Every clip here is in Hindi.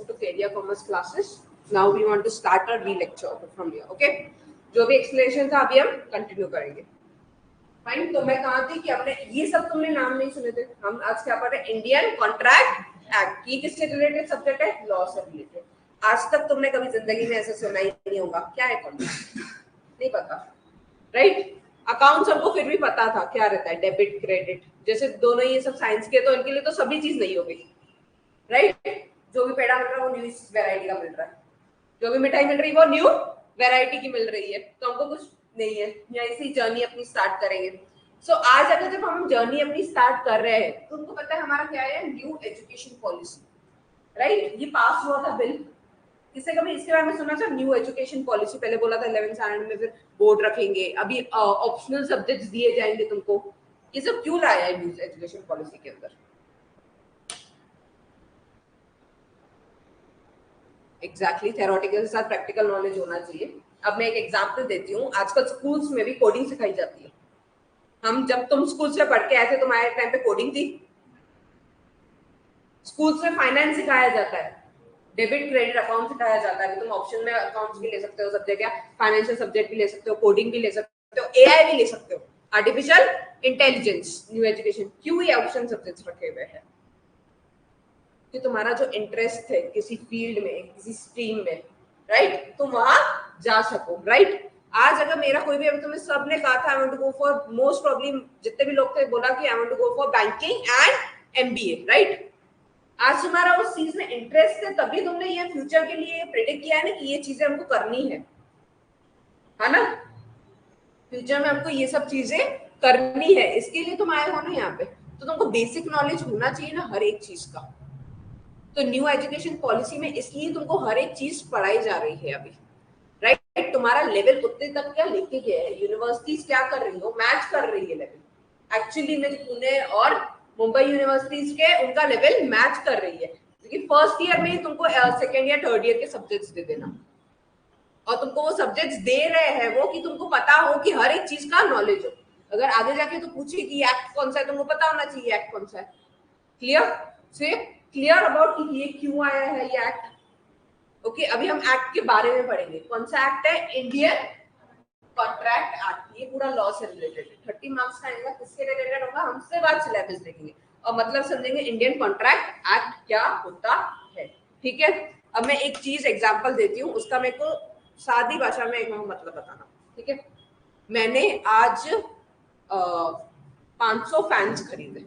welcome to Career Commerce classes. Now we want to start our re-lecture from here. Okay? जो भी explanation था अभी हम continue करेंगे. Fine. तो मैं कहा थी कि हमने ये सब तुमने नाम नहीं सुने थे. हम आज क्या पढ़ रहे हैं? Indian Contract Act. ये किससे related subject है? Law से related. आज तक तुमने कभी जिंदगी में ऐसा सुना ही नहीं होगा. क्या है contract? नहीं पता. Right? अकाउंट सबको फिर भी पता था क्या रहता है, डेबिट क्रेडिट. जैसे दोनों ये सब साइंस के, तो इनके लिए तो सभी चीज नहीं हो गई. राइट? जो भी पेड़ा मिल रहा है वो न्यू वैरायटी का मिल रहा है, जो भी मिठाई मिल रही है वो न्यू वैरायटी की मिल रही है. तो हमको कुछ नहीं है, या इसी जर्नी अपनी स्टार्ट करेंगे. सो आज अगर जब हम जर्नी अपनी स्टार्ट कर रहे हैं तो उनको पता है हमारा क्या है, न्यू एजुकेशन पॉलिसी. राइट? ये पास हुआ था बिल. किससे कभी इसके बारे में सुना था? New education policy. पहले बोला था 11th स्टैंडर्ड में, फिर बोर्ड रखेंगे, अभी ऑप्शनल सब्जेक्ट्स दिए जाएंगे तुमको. ये सब क्यों लाया है न्यू एजुकेशन पॉलिसी के अंदर? एग्जैक्टली, थ्योरेटिकल के साथ प्रैक्टिकल नॉलेज होना चाहिए. अब मैं एक एग्जांपल देती हूँ. आजकल स्कूल्स में भी कोडिंग सिखाई जाती है. हम जब तुम स्कूल से पढ़ के आए थे, तुम्हारे टाइम पे कोडिंग थी? स्कूल्स में फाइनेंस सिखाया जाता है, डेबिट क्रेडिट अकाउंट सिखाया जाता है. तुम ऑप्शन में अकाउंट्स भी ले सकते हो सब्जेक्ट, या फाइनेंशियल सब्जेक्ट भी ले सकते हो, कोडिंग भी ले सकते हो, एआई भी ले सकते हो, आर्टिफिशियल इंटेलिजेंस. न्यू एजुकेशन क्यों ये ऑप्शन सब्जेक्ट्स रखे हुए हैं? कि तुम्हारा जो इंटरेस्ट है किसी फील्ड में, किसी स्ट्रीम में, राइट, तुम वहां जा सको. राइट? आज अगर मेरा कोई भी, अभी तुम्हें सबने कहा था I want to go for, most problem जितने भी लोग थे बोला कि I want to go for banking and MBA. Right? आज तुम्हारा उस चीज में इंटरेस्ट है, तभी तुमने ये फ्यूचर के लिए प्रेडिक्ट किया है ना कि ये चीजें हमको करनी है ना? फ्यूचर में हमको ये सब चीजें करनी है, इसके लिए तुम आए हो ना यहाँ पे. तो तुमको बेसिक नॉलेज होना चाहिए ना हर एक चीज का. तो न्यू एजुकेशन पॉलिसी में इसलिए तुमको हर एक चीज पढ़ाई जा रही है अभी. राइट? तुम्हारा लेवल उतने तक क्या लेके गया है. यूनिवर्सिटीज क्या कर रही हो, मैच कर रही है लेवल. एक्चुअली में पुणे और मुंबई यूनिवर्सिटीज के उनका लेवल मैच कर रही है. क्योंकि फर्स्ट ईयर में ही तुमको सेकेंड या थर्ड ईयर के सब्जेक्ट्स दे देना, और तुमको वो सब्जेक्ट्स दे रहे हैं वो कि तुमको पता हो कि हर एक चीज का नॉलेज हो. अगर आगे जाके तो पूछे कि एक्ट कौन सा है, तुमको पता होना चाहिए एक्ट कौन सा है. क्लियर? से क्लियर अबाउट कि ये क्यों आया है ये एक्ट. ओके, अभी हम एक्ट के बारे में पढ़ेंगे. कौन सा एक्ट है? Indian contract act. ये पूरा लॉ से रिलेटेड है. 30 मार्क्स का आएगा. किससे रिलेटेड होगा? हमसे बाद सिलेबस देखेंगे और मतलब समझेंगे इंडियन कॉन्ट्रैक्ट एक्ट क्या होता है. ठीक है? अब मैं एक चीज एग्जांपल देती हूँ, उसका मेरे को सादी भाषा में एक मतलब बताना. ठीक है? मैंने आज 500 फैंस खरीदे.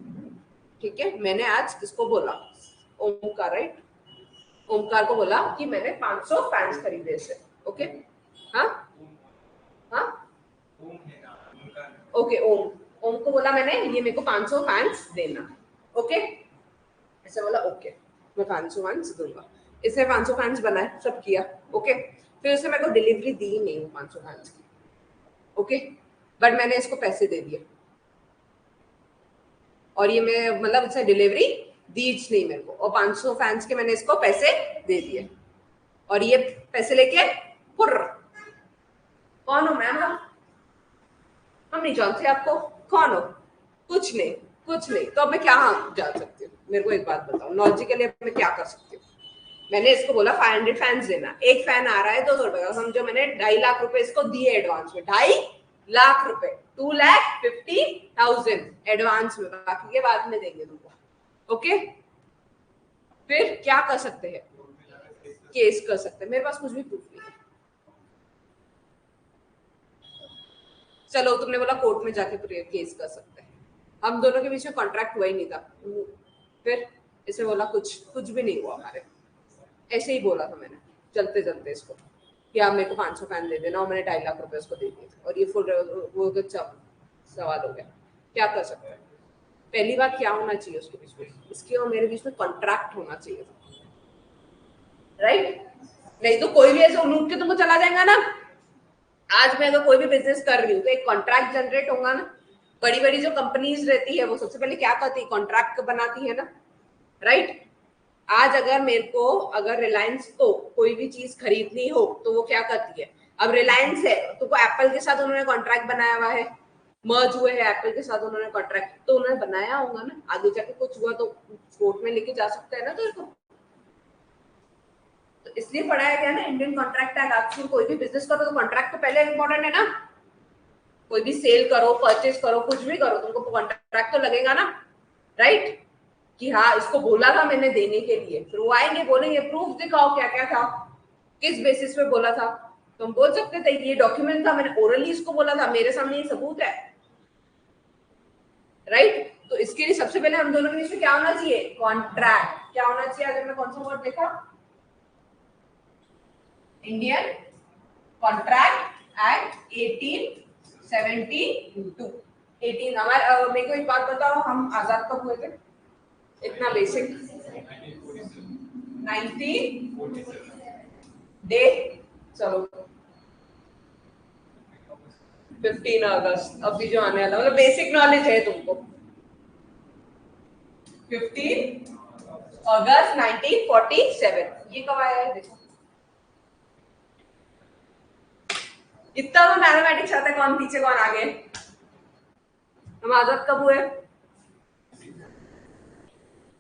ठीक है? मैंने आज किसको बोला? ओमकार. राइट? ओमकार को बोला कि मैंने 500 फैंस खरीदे से. ओके? हाँ हाँ, ओके. ओम को बोला मैंने ये मेरे को 500 फैंस देना. ओके? ऐसे बोला ओके, मैं 500 फैंस दूंगा. इसने 500 फैंस बनाए, सब किया. ओके? फिर उसने मेरे को डिलीवरी दी नहीं वो 500 फैंस की. ओके? बट मैंने इसको पैसे दे दिए, और ये मैं मतलब इसने डिलीवरी दी नहीं मेरे को, और 500 फैंस के मैंने इसको पैसे दे दिए, और ये पैसे लेके पुर. कौन हो मैम? हम नहीं जानते आपको. कौन हो? कुछ नहीं, कुछ नहीं. तो अब मैं क्या जा सकती हूँ? मेरे को एक बात बताओ, लॉजिकली मैं क्या कर सकती हूँ? मैंने इसको बोला 500 फैंस देना. एक फैन आ रहा है 200 रुपए का. समझो मैंने 2.5 लाख रुपए इसको दिए एडवांस में. 2.5 लाख रुपए, 2,50,000 एडवांस में. बाकी के बाद में देंगे तुमको. ओके? फिर क्या कर सकते हैं? केस कर सकते हैं. मेरे पास कुछ भी प्रूफ नहीं है. चलो, तुमने बोला कोर्ट में जाके केस कर सकते हैं. हम दोनों के बीच में कॉन्ट्रैक्ट हुआ ही नहीं था. फिर इसे बोला कुछ भी नहीं हुआ हमारे. ऐसे ही बोला था मैंने चलते चलते इसको कि आप मेरे को 500 फैन दे देना, और मैंने 2.5 लाख रुपए उसको दे दिए, और ये फुल वो तो सवाल हो गया. क्या कर सकते हैं? पहली बात, क्या होना चाहिए उसके बीच में? इसके और मेरे बीच में कॉन्ट्रैक्ट होना चाहिए. राइट? नहीं तो कोई भी ऐसे लूट के तुमको चला जाएगा ना. आज मैं अगर कोई भी बिजनेस कर रही हूँ तो एक कॉन्ट्रैक्ट जनरेट होगा ना. बड़ी बड़ी जो कंपनीज रहती है वो सबसे पहले क्या करती है? कॉन्ट्रैक्ट बनाती है ना. राइट? आज अगर मेरे को, अगर रिलायंस को कोई भी चीज खरीदनी हो तो वो क्या करती है? अब रिलायंस है, तो एप्पल के साथ उन्होंने कॉन्ट्रैक्ट बनाया हुआ है, मर्ज हुए हैं एप्पल के साथ उन्होंने कॉन्ट्रैक्ट, तो उन्होंने बनाया होगा ना. आगे जाके कुछ हुआ तो कोर्ट में लेके जा सकता है ना. तो इसलिए पढ़ाया गया ना इंडियन कॉन्ट्रैक्ट एक्ट। आप कोई भी बिजनेस करो तो कॉन्ट्रैक्ट तो पहले इंपॉर्टेंट है ना। कोई भी सेल करो, परचेज करो, कुछ भी करो, तुमको कॉन्ट्रैक्ट तो लगेगा ना, राइट? कि हाँ इसको बोला था मैंने देने के लिए, फिर वो आएंगे बोलेंगे प्रूफ दिखाओ क्या क्या था, किस बेसिस पे बोला था। तुम बोल सकते थे ये डॉक्यूमेंट था, मैंने ओरली इसको बोला था, मेरे सामने ये सबूत है, राइट? तो इसके लिए सबसे पहले हम दोनों के बीच में क्या होना चाहिए? कॉन्ट्रैक्ट। क्या होना चाहिए? आज हमने कौन सा वर्ड देखा? Indian contract act 1872। 18 हमारे मेरे को एक बात बताओ, हम आजाद कब हुए थे? इतना बेसिक 90 डे, चलो 15 अगस्त अभी जो आने वाला, मतलब बेसिक नॉलेज है तुमको। 15 अगस्त 1947 ये कब आया है? देखो इतना तो मैथमेटिक्स आता है, कौन पीछे कौन आगे। हम आजाद कब हुए?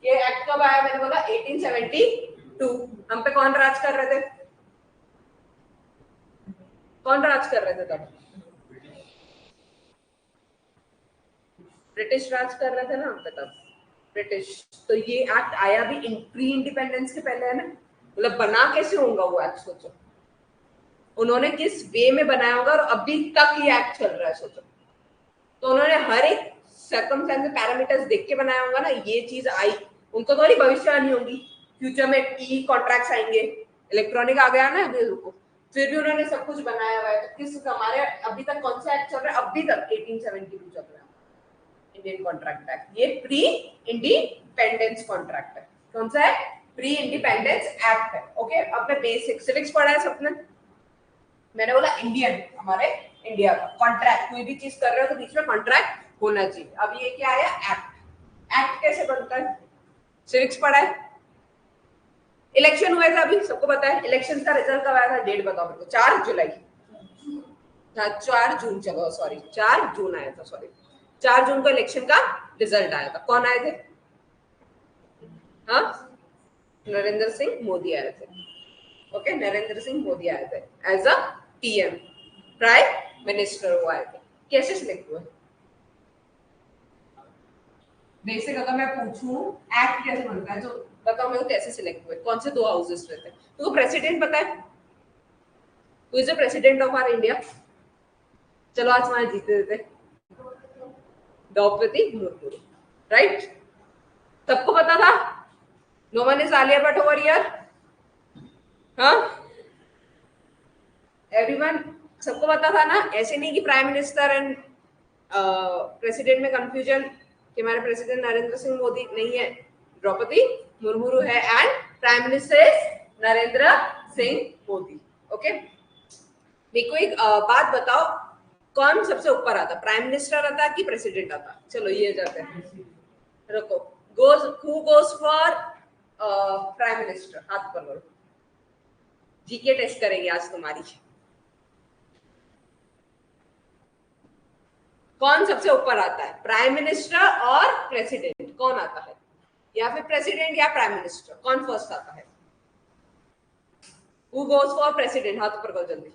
ये एक्ट कब आया? मैंने बोला 1872। हम पे कौन राज कर रहे थे? कौन राज कर रहे थे तब? ब्रिटिश राज कर रहे थे ना हम पे तब, ब्रिटिश। तो ये एक्ट आया भी प्री इंडिपेंडेंस के पहले है ना, मतलब बना कैसे होगा वो एक्ट, सोचो उन्होंने किस वे में बनाया होगा, और अभी तक ये एक्ट चल रहा है, सोचो। तो उन्होंने हर एक सर्कमस्टेंस पैरामीटर्स देख के बनाया होगा ना, ये चीज आई, उनको थोड़ी भविष्यवाणी होगी फ्यूचर में ई कॉन्ट्रैक्ट्स आएंगे, इलेक्ट्रॉनिक आ गया ना अभी रुको, फिर भी उन्होंने सब कुछ बनाया हुआ है। तो किस हमारे अभी तक कौन सा एक्ट चल रहा है? अभी तक 1872 चल रहा है इंडियन कॉन्ट्रैक्ट एक्ट। ये प्री इंडिपेंडेंस कॉन्ट्रैक्ट है। कौन सा है? प्री इंडिपेंडेंस एक्ट है। ओके, अपने बेसिक सिविक्स पढ़ा है सबने। मैंने बोला इंडियन, हमारे इंडिया का कॉन्ट्रैक्ट, कोई भी चीज कर रहे हो तो बीच में कॉन्ट्रैक्ट होना चाहिए। अब ये क्या आया? एक्ट। एक्ट कैसे बनता है? सिविक्स पढ़ा है। इलेक्शन हुए थे अभी, सबको पता है। इलेक्शन का रिजल्ट कब आया था? डेट बताओ मेरे को। 4 जुलाई, 4 जून, चलो सॉरी 4 जून आया था, सॉरी 4 जून को इलेक्शन का रिजल्ट आया था। कौन आए थे? हाँ, नरेंद्र सिंह मोदी आए थे। ओके, नरेंद्र सिंह मोदी आए थे as a PM, prime minister वो आए थे। कैसे सिलेक्ट हुए? बेसिक अगर मैं पूछूं एक्ट कैसे बनता है तो बताओ मेरे को, कैसे सिलेक्ट हुए? कौन से 2 हाउसेस रहते हैं? तो प्रेसिडेंट पता है? Who is the president of our India? चलो आज हमारे जीते देते, द्रौपदी मुर्मू, राइट? सबको पता था? No one is Alia Bhatt over here. हाँ, एवरीवन, सबको पता था ना? ऐसे नहीं कि प्राइम मिनिस्टर एंड प्रेसिडेंट में कंफ्यूजन कि हमारे प्रेसिडेंट नरेंद्र सिंह मोदी नहीं है, द्रौपदी मुर्मू है, and prime minister is Narendra Singh Modi. Okay, मेरे को एक बात बताओ, कौन सबसे ऊपर आता? प्राइम मिनिस्टर आता कि प्रेसिडेंट आता? चलो ये जाते हैं, रुको। Who goes for prime minister? हाथ पर करो, जीके टेस्ट करेंगे आज तुम्हारी। कौन सबसे ऊपर आता है? प्राइम मिनिस्टर और प्रेसिडेंट, कौन आता है? या फिर प्रेसिडेंट या प्राइम मिनिस्टर, कौन फर्स्ट आता है? Who goes for president? हाथ ऊपर करो जल्दी।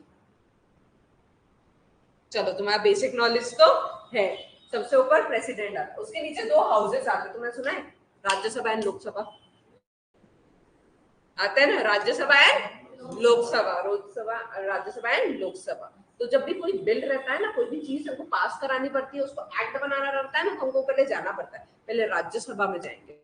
चलो तुम्हारा बेसिक नॉलेज तो है, सबसे ऊपर प्रेसिडेंट आता है, उसके नीचे 2 हाउसेस आते हैं, तुमने सुना है? राज्यसभा एंड लोकसभा आता है ना, राज्यसभा एंड लोकसभा, राज्यसभा एंड लोकसभा। तो जब भी कोई बिल रहता है ना, कोई भी चीज हमको पास करानी पड़ती है, उसको एक्ट बनाना रहता है ना, तो हमको पहले जाना पड़ता है, पहले राज्यसभा में जाएंगे,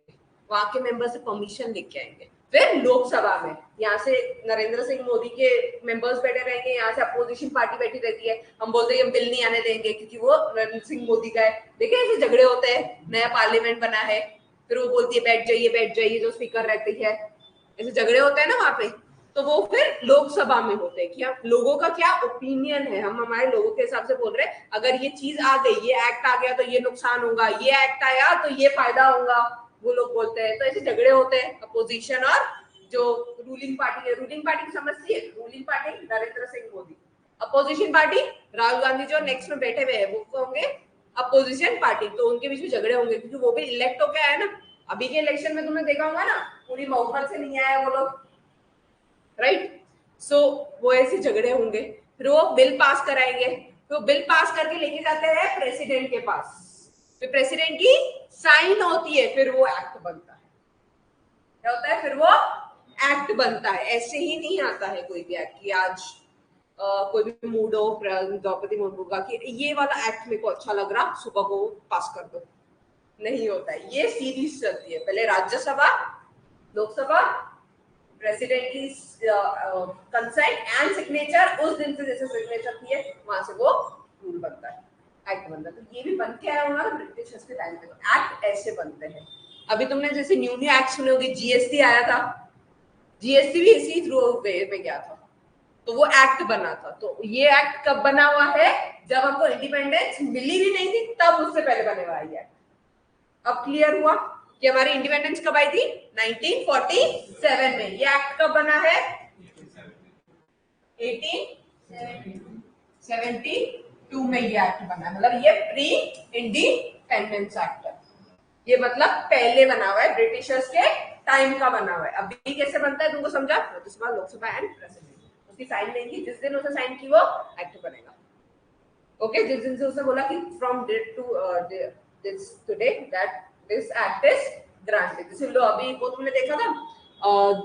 वहां के मेंबर से परमिशन लेके आएंगे, फिर लोकसभा में यहाँ से नरेंद्र सिंह मोदी के मेंबर्स बैठे रहेंगे, यहाँ से अपोजिशन पार्टी बैठी रहती है, हम बोलते हैं हम बिल नहीं आने देंगे क्योंकि वो नरेंद्र सिंह मोदी का है। देखिए ऐसे झगड़े होते हैं, नया पार्लियामेंट बना है, फिर वो बोलती है बैठ जाइए जो स्पीकर रहती है, ऐसे झगड़े होते हैं ना वहां पे। तो वो फिर लोकसभा में होते हैं कि हम लोगों का क्या ओपिनियन है, हम हमारे लोगों के हिसाब से बोल रहे हैं, अगर ये चीज आ गई, ये एक्ट आ गया तो ये नुकसान होगा, ये एक्ट आया तो ये फायदा होगा, वो लोग बोलते हैं। तो ऐसे झगड़े होते हैं अपोजिशन और जो रूलिंग पार्टी है। रूलिंग पार्टी समझती है? Ruling party Narendra Singh Modi, opposition party Rahul Gandhi जो नेक्स्ट में बैठे हुए हैं वो होंगे अपोजिशन पार्टी। तो उनके बीच में झगड़े होंगे क्योंकि वो भी इलेक्ट होके आए ना। अभी के इलेक्शन में तुमने देखा होगा ना, पूरी मोहब्बत से नहीं आए वो लोग, राइट। सो वो ऐसे झगड़े होंगे, फिर वो बिल पास कराएंगे, तो बिल पास करके लेके जाते हैं प्रेसिडेंट के पास, फिर प्रेसिडेंट की साइन होती है, फिर वो एक्ट बनता है। क्या होता है? फिर वो एक्ट बनता है। ऐसे ही नहीं आता है कोई भी एक्ट कि आज कोई भी मूड हो द्रौपदी मुर्मू का कि ये वाला एक्ट मेरे को अच्छा लग रहा, सुबह को पास कर दो, नहीं होता है। ये सीरीज चलती है, पहले राज्यसभा, लोकसभा, प्रेसिडेंट की कंसेंट एंड सिग्नेचर, उस दिन से जैसे सिग्नेचर की है वहां से वो रूल बनता है, एक्ट बनता है। तो ये भी बन के आया होगा ना ब्रिटिशर्स के टाइम पे, तो एक्ट ऐसे बनते हैं। अभी तुमने जैसे न्यू न्यू एक्ट सुने होंगे, जीएसटी आया था, जीएसटी भी इसी थ्रू वे पे गया था, तो वो एक्ट बना था। तो ये एक्ट कब बना हुआ है? जब हमको इंडिपेंडेंस मिली भी नहीं थी, तब उससे पहले बने हुआ है। अब क्लियर हुआ कि हमारी इंडिपेंडेंस कब आई थी? 1947 में। ये एक्ट कब बना है? 1872 में ये एक्ट बना है, मतलब ये प्री इंडिपेंडेंस एक्ट है। ये मतलब पहले बना हुआ है, ब्रिटिशर्स के टाइम का बना हुआ है। अभी कैसे बनता है तुमको समझा? राज्यसभा, लोकसभा एंड प्रेसिडेंट उसकी साइन लेंगी, जिस दिन उसने साइन की वो एक्ट बनेगा। ओके, जिस दिन से उसने बोला कि from date to this today that this act is granted. जैसे लो अभी वो तुमने देखा था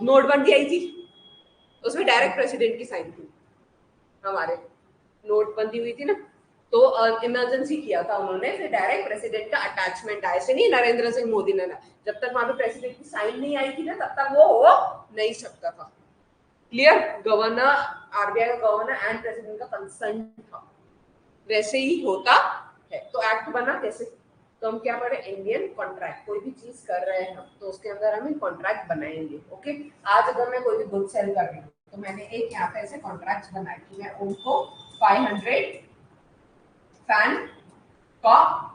नोटबंदी आई थी, उसमें डायरेक्ट प्रेसिडेंट की साइन थी। हमारे नोटबंदी हुई थी ना, तो इमरजेंसी किया था उन्होंने, फिर डायरेक्ट प्रेसिडेंट का अटैचमेंट आया। ऐसे नहीं नरेंद्र सिंह मोदी ने ना, जब तक वहां पे प्रेसिडेंट की साइन नहीं आई थी ना, तब तक वो हो नहीं सकता था। क्लियर? गवर्नर, आरबीआई का गवर्नर एंड प्रेसिडेंट का कंसर्न था, वैसे ही होता है। तो एक्ट बना कैसे? तो हम क्या पढ़े? Indian contract. कोई भी चीज कर रहे हैं हम, तो उसके अंदर हम कॉन्ट्रैक्ट बनाएंगे। ओके, आज अगर मैं कोई भी गुड सेल कर रही हूँ, तो मैंने एक यहाँ पे ऐसे कॉन्ट्रैक्ट बनाए कि मैं उनको 500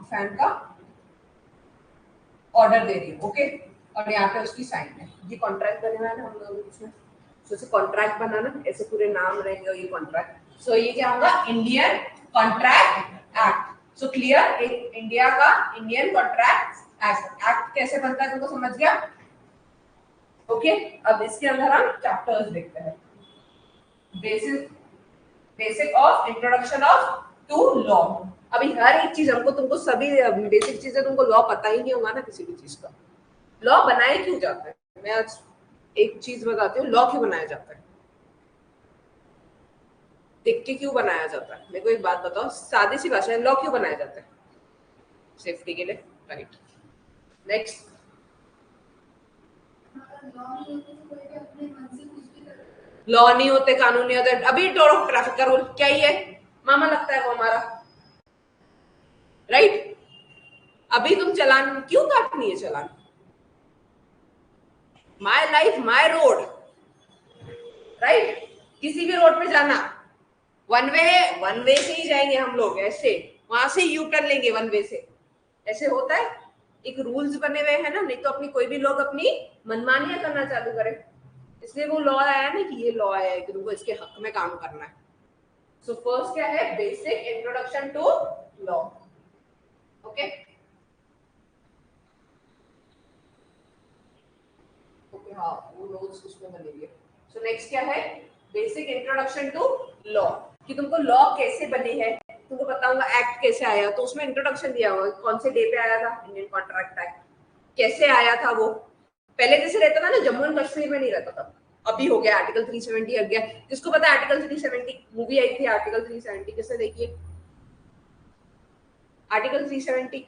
फैन का ऑर्डर दे रही हूँ। ओके, और यहाँ पे उसकी साइन है, ये कॉन्ट्रैक्ट बने हुए हैं हम लोग इसमें। तो कॉन्ट्रैक्ट बनाना, ऐसे पूरे नाम रहेंगे ये कॉन्ट्रैक्ट। सो ये क्या होगा? Indian contract act. So clear? एक इंडिया का इंडियन कॉन्ट्रैक्ट एक्ट। एक्ट कैसे बनता है तुमको समझ गया? ओके, अब इसके अंदर हम चैप्टर्स देखते हैं। Basic of introduction of to law. अभी हर एक चीज हमको, तुमको सभी बेसिक चीजें तुमको लॉ पता ही नहीं होगा ना किसी भी चीज का। लॉ बनाए क्यों जाता है? मैं आज एक चीज बताती हूँ, लॉ क्यों बनाया जाता है, देख के क्यों बनाया जाता है। मेरे को एक बात बताओ, सादी सी भाषा में लॉ क्यों बनाया जाता है? सेफ्टी के लिए, राइट। नेक्स्ट, लॉ नहीं होते, कानून नहीं होते। अभी ट्रैफिक का रूल क्या ही है, मामा लगता है वो हमारा, राइट। अभी तुम चलान क्यों काटनी है? Challan my life my road, right. किसी भी रोड पे जाना, वन वे है, वन वे से ही जाएंगे हम लोग, ऐसे वहां से यू टर्न लेंगे वन वे से, ऐसे होता है। एक रूल्स बने हुए हैं ना, नहीं तो अपनी कोई भी लोग अपनी मनमानियां करना चालू करें। इसलिए वो लॉ आया ना कि ये लॉ आया है कि तुमको इसके हक में काम करना है। सो फर्स्ट क्या है? Basic introduction to law. Okay, हाँ वो नोट्स उसमें बनेंगे। सो नेक्स्ट क्या है? बेसिक इंट्रोडक्शन टू लॉ, कि तुमको लॉ कैसे बनी है, तुमको पता होगा एक्ट कैसे आया, तो उसमें इंट्रोडक्शन दिया हुआ कौन से डे पे आया था, इंडियन कॉन्ट्रैक्ट एक्ट कैसे आया था। वो पहले जैसे रहता था ना, जम्मू एंड कश्मीर में नहीं रहता था, अभी हो गया आर्टिकल 370 हट गया। किसको पता है आर्टिकल 370? मूवी आई थी आर्टिकल 370, किसने देखी है आर्टिकल 370?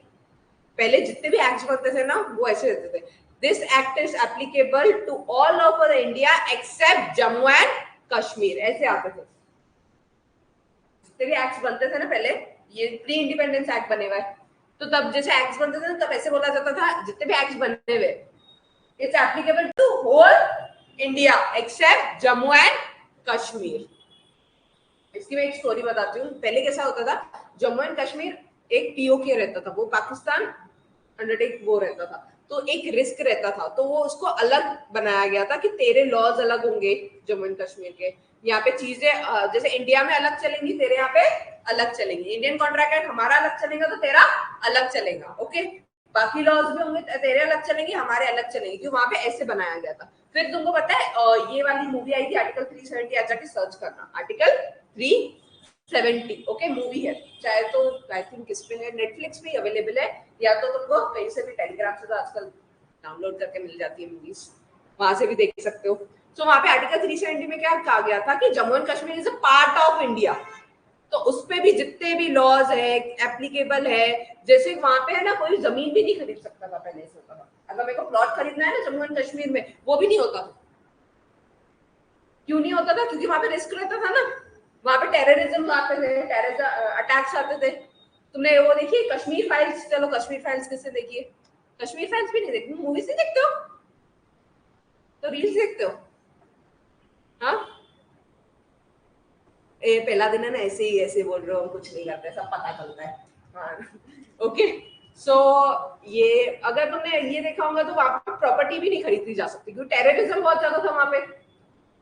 पहले जितने भी एक्ट्स बनते थे ना, वो ऐसे रहते थे, this act is applicable to all over India except Jammu and Kashmir, ऐसे आते थे। जितने भी एक्ट्स बनते थे ना पहले, ये प्री इंडिपेंडेंस एक्ट बने हुए, तो तब जैसे एक्ट्स बनते थे ना, तब ऐसे बोला जाता था जितने भी एक्ट्स बने हुए, it's applicable to whole India except Jammu and Kashmir. इसकी मैं एक स्टोरी बताती हूँ। पहले कैसा होता था, जम्मू एंड कश्मीर एक पीओके रहता था, वो पाकिस्तान अंडरटेक वो रहता था, तो एक रिस्क रहता था, तो वो उसको अलग बनाया गया था कि तेरे लॉज अलग होंगे जम्मू एंड कश्मीर के। यहाँ पे चीजें जैसे इंडिया में अलग चलेंगी, तेरे यहाँ पे अलग चलेंगी। इंडियन कॉन्ट्रैक्ट एक्ट हमारा अलग चलेगा तो तेरा अलग चलेगा। ओके, बाकी लॉज भी होंगे, तेरे अलग चलेंगे, हमारे अलग चलेंगे, क्योंकि वहां पे ऐसे बनाया गया था। फिर तुमको पता है ये वाली मूवी आई थी आर्टिकल 370, आज जाके सर्च करना आर्टिकल 370, ओके मूवी है, चाहे तो आई थिंक किस पे है, नेटफ्लिक्स पे अवेलेबल है, या तो तुमको कहीं से भी टेलीग्राम से तो आजकल डाउनलोड करके मिल जाती है मूवीज, वहां से भी देख सकते हो। तो वहां पे आर्टिकल 370 में क्या कहा गया था कि Jammu and Kashmir is a part of India, तो उस पे भी जितने भी लॉज है एप्लीकेबल है, जैसे वहां पे है ना कोई जमीन भी नहीं खरीद सकता था पहले, से होता था अगर मेरे को प्लॉट खरीदना है ना जम्मू एंड कश्मीर में, वो भी नहीं होता था। क्यों नहीं होता था? क्योंकि वहां पे रिस्क रहता था ना, वहां पे टेररिज्म आते थे, टेररिज्म अटैक्स आते थे। तुमने वो देखी कश्मीर फाइल्स? चलो कश्मीर फाइल्स किससे देखिए, कश्मीर फाइल्स भी नहीं देखती, मूवीज नहीं देखते हो तो रील्स देखते हो? हाँ, ये पहला दिन है ना, ऐसे ही ऐसे बोल रहे हो, कुछ नहीं करते, सब पता चलता है। हाँ ओके, सो ये अगर तुमने ये देखा होगा तो वहां पर प्रॉपर्टी भी नहीं खरीदी जा सकती, क्योंकि टेररिज्म बहुत ज्यादा था वहां पे,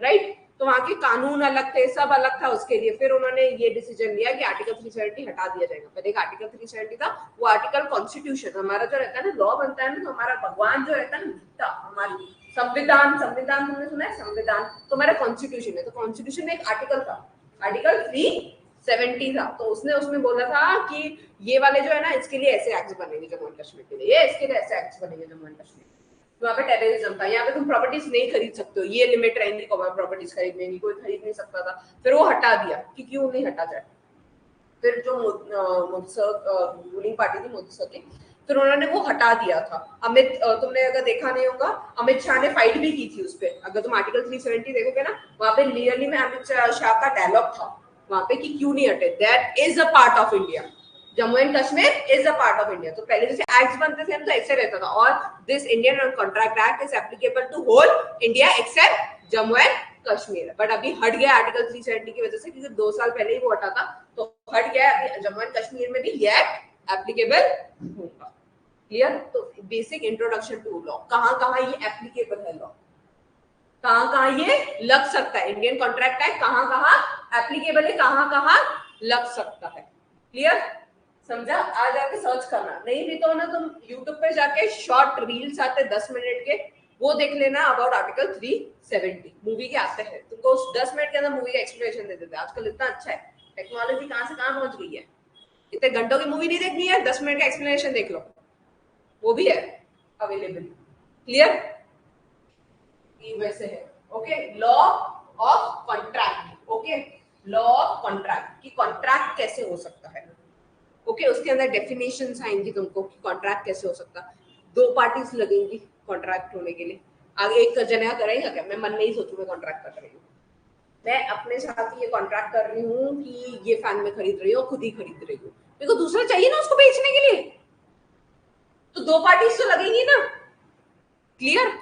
राइट? तो वहां के कानून अलग थे, सब अलग था उसके लिए। फिर उन्होंने ये डिसीजन लिया कि आर्टिकल 370 हटा दिया जाएगा। पहले एक आर्टिकल 370 था, वो आर्टिकल कॉन्स्टिट्यूशन, हमारा जो रहता है ना लॉ बनता है ना, तो हमारा भगवान जो रहता है ना गीता, हमारी संविधान, संविधान तुमने सुना है संविधान, तो हमारा कॉन्स्टिट्यूशन है, तो कॉन्स्टिट्यूशन में एक आर्टिकल था, आर्टिकल 370 था, तो उसने उसमें बोला था कि ये वाले जो है ना, इसके लिए ऐसे एक्ट बनेंगे जम्मू एंड कश्मीर के लिए, ये इसके लिए ऐसे एक्ट बनेंगे जम्मू एंड कश्मीर। तो वहाँ पे टेररिज्म था, यहाँ पे तुम प्रॉपर्टीज नहीं खरीद सकते हो, ये लिमिट रहेंगी प्रॉपर्टीज खरीदने की, कोई खरीद नहीं सकता था। फिर वो हटा दिया कि क्यों नहीं हटा जाए। फिर जो रूलिंग पार्टी थी मोदी की, फिर उन्होंने वो हटा दिया था। तुमने अगर देखा नहीं होगा, अमित शाह ने फाइट भी की थी उस पर। अगर तुम आर्टिकल 370 देखोगे ना, वहां पे क्लियरली में अमित शाह का डायलॉग था वहां पे कि क्यों नहीं हटे, that is a part of India, Jammu and Kashmir is a part of India. तो पहले जैसे एक्ट्स बनते थे तो ऐसे रहता था, और this Indian contract act is applicable to whole India except Jammu and Kashmir. But अभी हट गया आर्टिकल 370 की वजह से, क्योंकि 2 साल पहले ही वो हटा था, तो हट गया। अभी जम्मू एंड कश्मीर में भी ये एक्ट एप्लीकेबल होगा। क्लियर? तो बेसिक इंट्रोडक्शन टू लॉ, कहां कहां ये एप्लीकेबल है लॉ, कहां कहां ये लग सकता है, इंडियन कॉन्ट्रैक्ट एक्ट कहां कहां एप्लीकेबल है, कहां कहां लग सकता है। क्लियर? समझा? आज जाके सर्च करना, नहीं भी तो ना तुम यूट्यूब पे जाके शॉर्ट रील्स आते 10 मिनट के, वो देख लेना अबाउट आर्टिकल 370 मूवी के आते हैं, तुमको उस 10 मिनट के अंदर मूवी का एक्सप्लेनेशन दे देते हैं। आजकल इतना अच्छा है, टेक्नोलॉजी कहां से कहां पहुंच गई है, इतने घंटों की मूवी नहीं देखनी है, 10 मिनट का एक्सप्लेनेशन देख लो, वो भी है अवेलेबल। क्लियर? वैसे है। Okay, law of contract, okay, law of contract कि कॉन्ट्रैक्ट कैसे हो सकता है। ओके, उसके अंदर डेफिनेशंस आएंगी तुमको कि कॉन्ट्रैक्ट कैसे हो सकता है। 2 पार्टीज लगेंगी कॉन्ट्रैक्ट होने के लिए। आगे एक जना करेगा क्या, मैं मन में ही सोचू मैं कॉन्ट्रैक्ट कर रही हूँ, मैं अपने साथ ये कॉन्ट्रैक्ट कर रही हूँ कि ये फैन में खरीद रही हूँ, खुद ही खरीद रही हूँ, मेरे को दूसरा चाहिए ना उसको बेचने के लिए, तो 2 पार्टीज तो लगेंगी ना। Clear?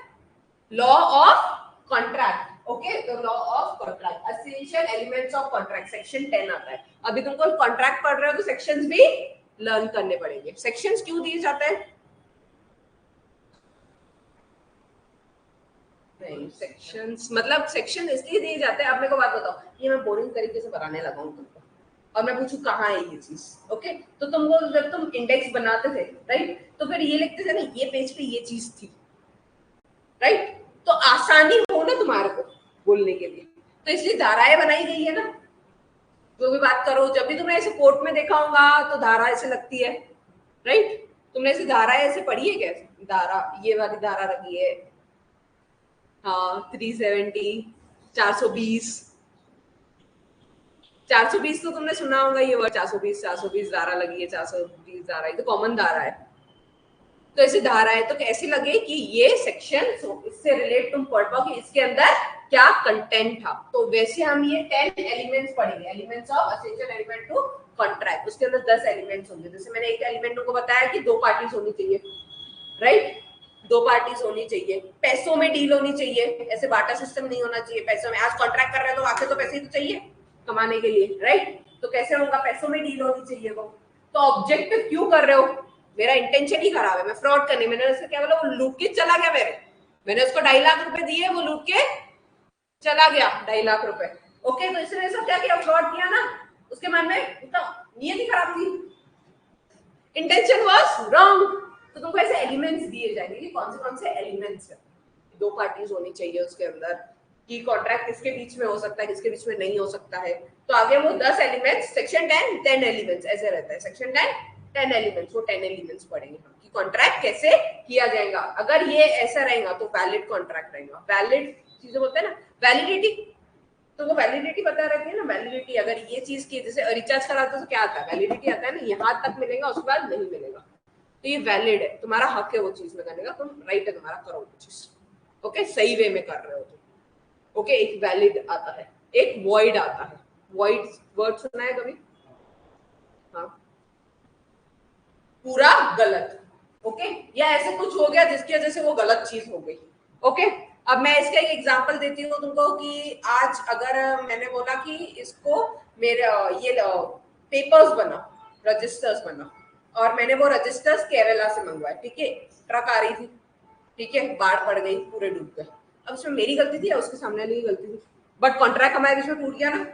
Law of contract, okay, the law of contract, essential elements of contract, section 10 आता है। अभी तुमको कॉन्ट्रैक्ट पढ़ रहे हो तो सेक्शंस भी लर्न करने पड़ेंगे। सेक्शंस क्यों दिए जाते हैं? नहीं, सेक्शंस मतलब सेक्शन इसलिए दिए जाते हैं। अब मेरे को बात बताओ, ये मैं बोरिंग तरीके से बनाने लगा हूँ तुमको, और मैं पूछूं कहाँ है ये चीज, ओके, तो तुमको जब तुम इंडेक्स बनाते थे, राइट, तो फिर ये लिखते थे ना, ये पेज पे ये चीज थी, राइट, तो आसानी हो ना तुम्हारे को बोलने के लिए, तो इसलिए धाराएं बनाई गई है ना। जो भी बात करो, जब भी तुमने ऐसे कोर्ट में देखा होगा तो धारा ऐसे लगती है, राइट, तुमने ऐसे धारा ऐसे पढ़ी है क्या? धारा, ये वाली धारा लगी है, हाँ 370, 420, 420 तो तुमने सुना होगा ये वर्ड, 420, 420 धारा लगी है, 420 धारा, ये तो कॉमन धारा है। तो ऐसे धारा है तो कैसे लगे कि ये सेक्शन, इससे रिलेट तुम पढ़ पाओ कि इसके अंदर क्या कंटेंट था। तो वैसे हम ये 10 एलिमेंट्स पढ़ेंगे, elements of essential element to contract. उसके अंदर 10 एलिमेंट्स होंगे। जैसे मैंने एक एलिमेंट को बताया कि 2 पार्टीज होनी चाहिए, राइट, 2 पार्टीज होनी चाहिए, पैसों में डील होनी चाहिए, ऐसे बाटा सिस्टम नहीं होना चाहिए। पैसों में आज कॉन्ट्रैक्ट कर रहे हैं तो आखिर तो पैसे ही तो चाहिए कमाने के लिए, राइट, तो कैसे होगा, पैसों में डील होनी चाहिए वो। तो ऑब्जेक्टिव क्यों कर रहे हो, मेरा इंटेंशन ही खराब है, मैं फ्रॉड करने, मैंने उससे क्या बोला, वो लूट के चला गया मेरे, मैंने उसको 2.5 लाख रुपए दिए, वो लूट के चला गया 2.5 लाख रुपए। ओके, तो इसने सब क्या किया, फ्रॉड किया ना, उसके मन में उसका नियत ही खराब थी, इंटेंशन वाज रॉन्ग। तो तुमको ऐसे एलिमेंट्स दिए जाएंगे कि कौन से एलिमेंट्स है, दो पार्टीज होनी चाहिए उसके अंदर, कि कॉन्ट्रैक्ट किसके बीच में हो सकता है, किसके बीच में नहीं हो सकता है। तो आगे वो 10 एलिमेंट्स, सेक्शन 10 एलिमेंट्स ऐसे रहता है, सेक्शन 10 एलिमेंट्स, वो 10 एलिमेंट्स पढ़ेंगे हम कि कॉन्ट्रैक्ट कैसे किया जाएगा। अगर ये ऐसा रहेगा तो वैलिड कॉन्ट्रैक्ट रहेगा। वैलिड चीजें बोलते हैं ना, वैलिडिटी, तो वो वैलिडिटी बता रहती है ना, वैलिडिटी अगर ये चीज की, जैसे रिचार्ज कराते तो क्या आता है, वैलिडिटी आता है ना, यहाँ तक मिलेगा उसके बाद नहीं मिलेगा, तो ये वैलिड है, तुम्हारा हक है वो चीज में करने का, तुम राइट है तुम्हारा, करो वो चीज, ओके, सही वे में कर रहे हो तुम, ओके। एक वैलिड आता है, एक वॉइड आता है। वॉइड वर्ड सुना है कभी? हाँ, पूरा गलत, ओके, या ऐसे कुछ हो गया जिसकी वजह से वो गलत चीज हो गई, ओके। अब मैं इसका एक एग्जांपल देती हूँ तुमको कि आज अगर मैंने बोला कि इसको मेरे ये पेपर्स बना, रजिस्टर्स बना, और मैंने वो रजिस्टर्स केरला से मंगवाए, ठीक है, ट्रक आ रही थी, ठीक है, बाढ़ पड़ गई, पूरे डूब गए। अब उसमें मेरी गलती थी या उसके सामने वाली की गलती थी? बट कॉन्ट्रैक्ट हमारे बीच में टूट गया ना,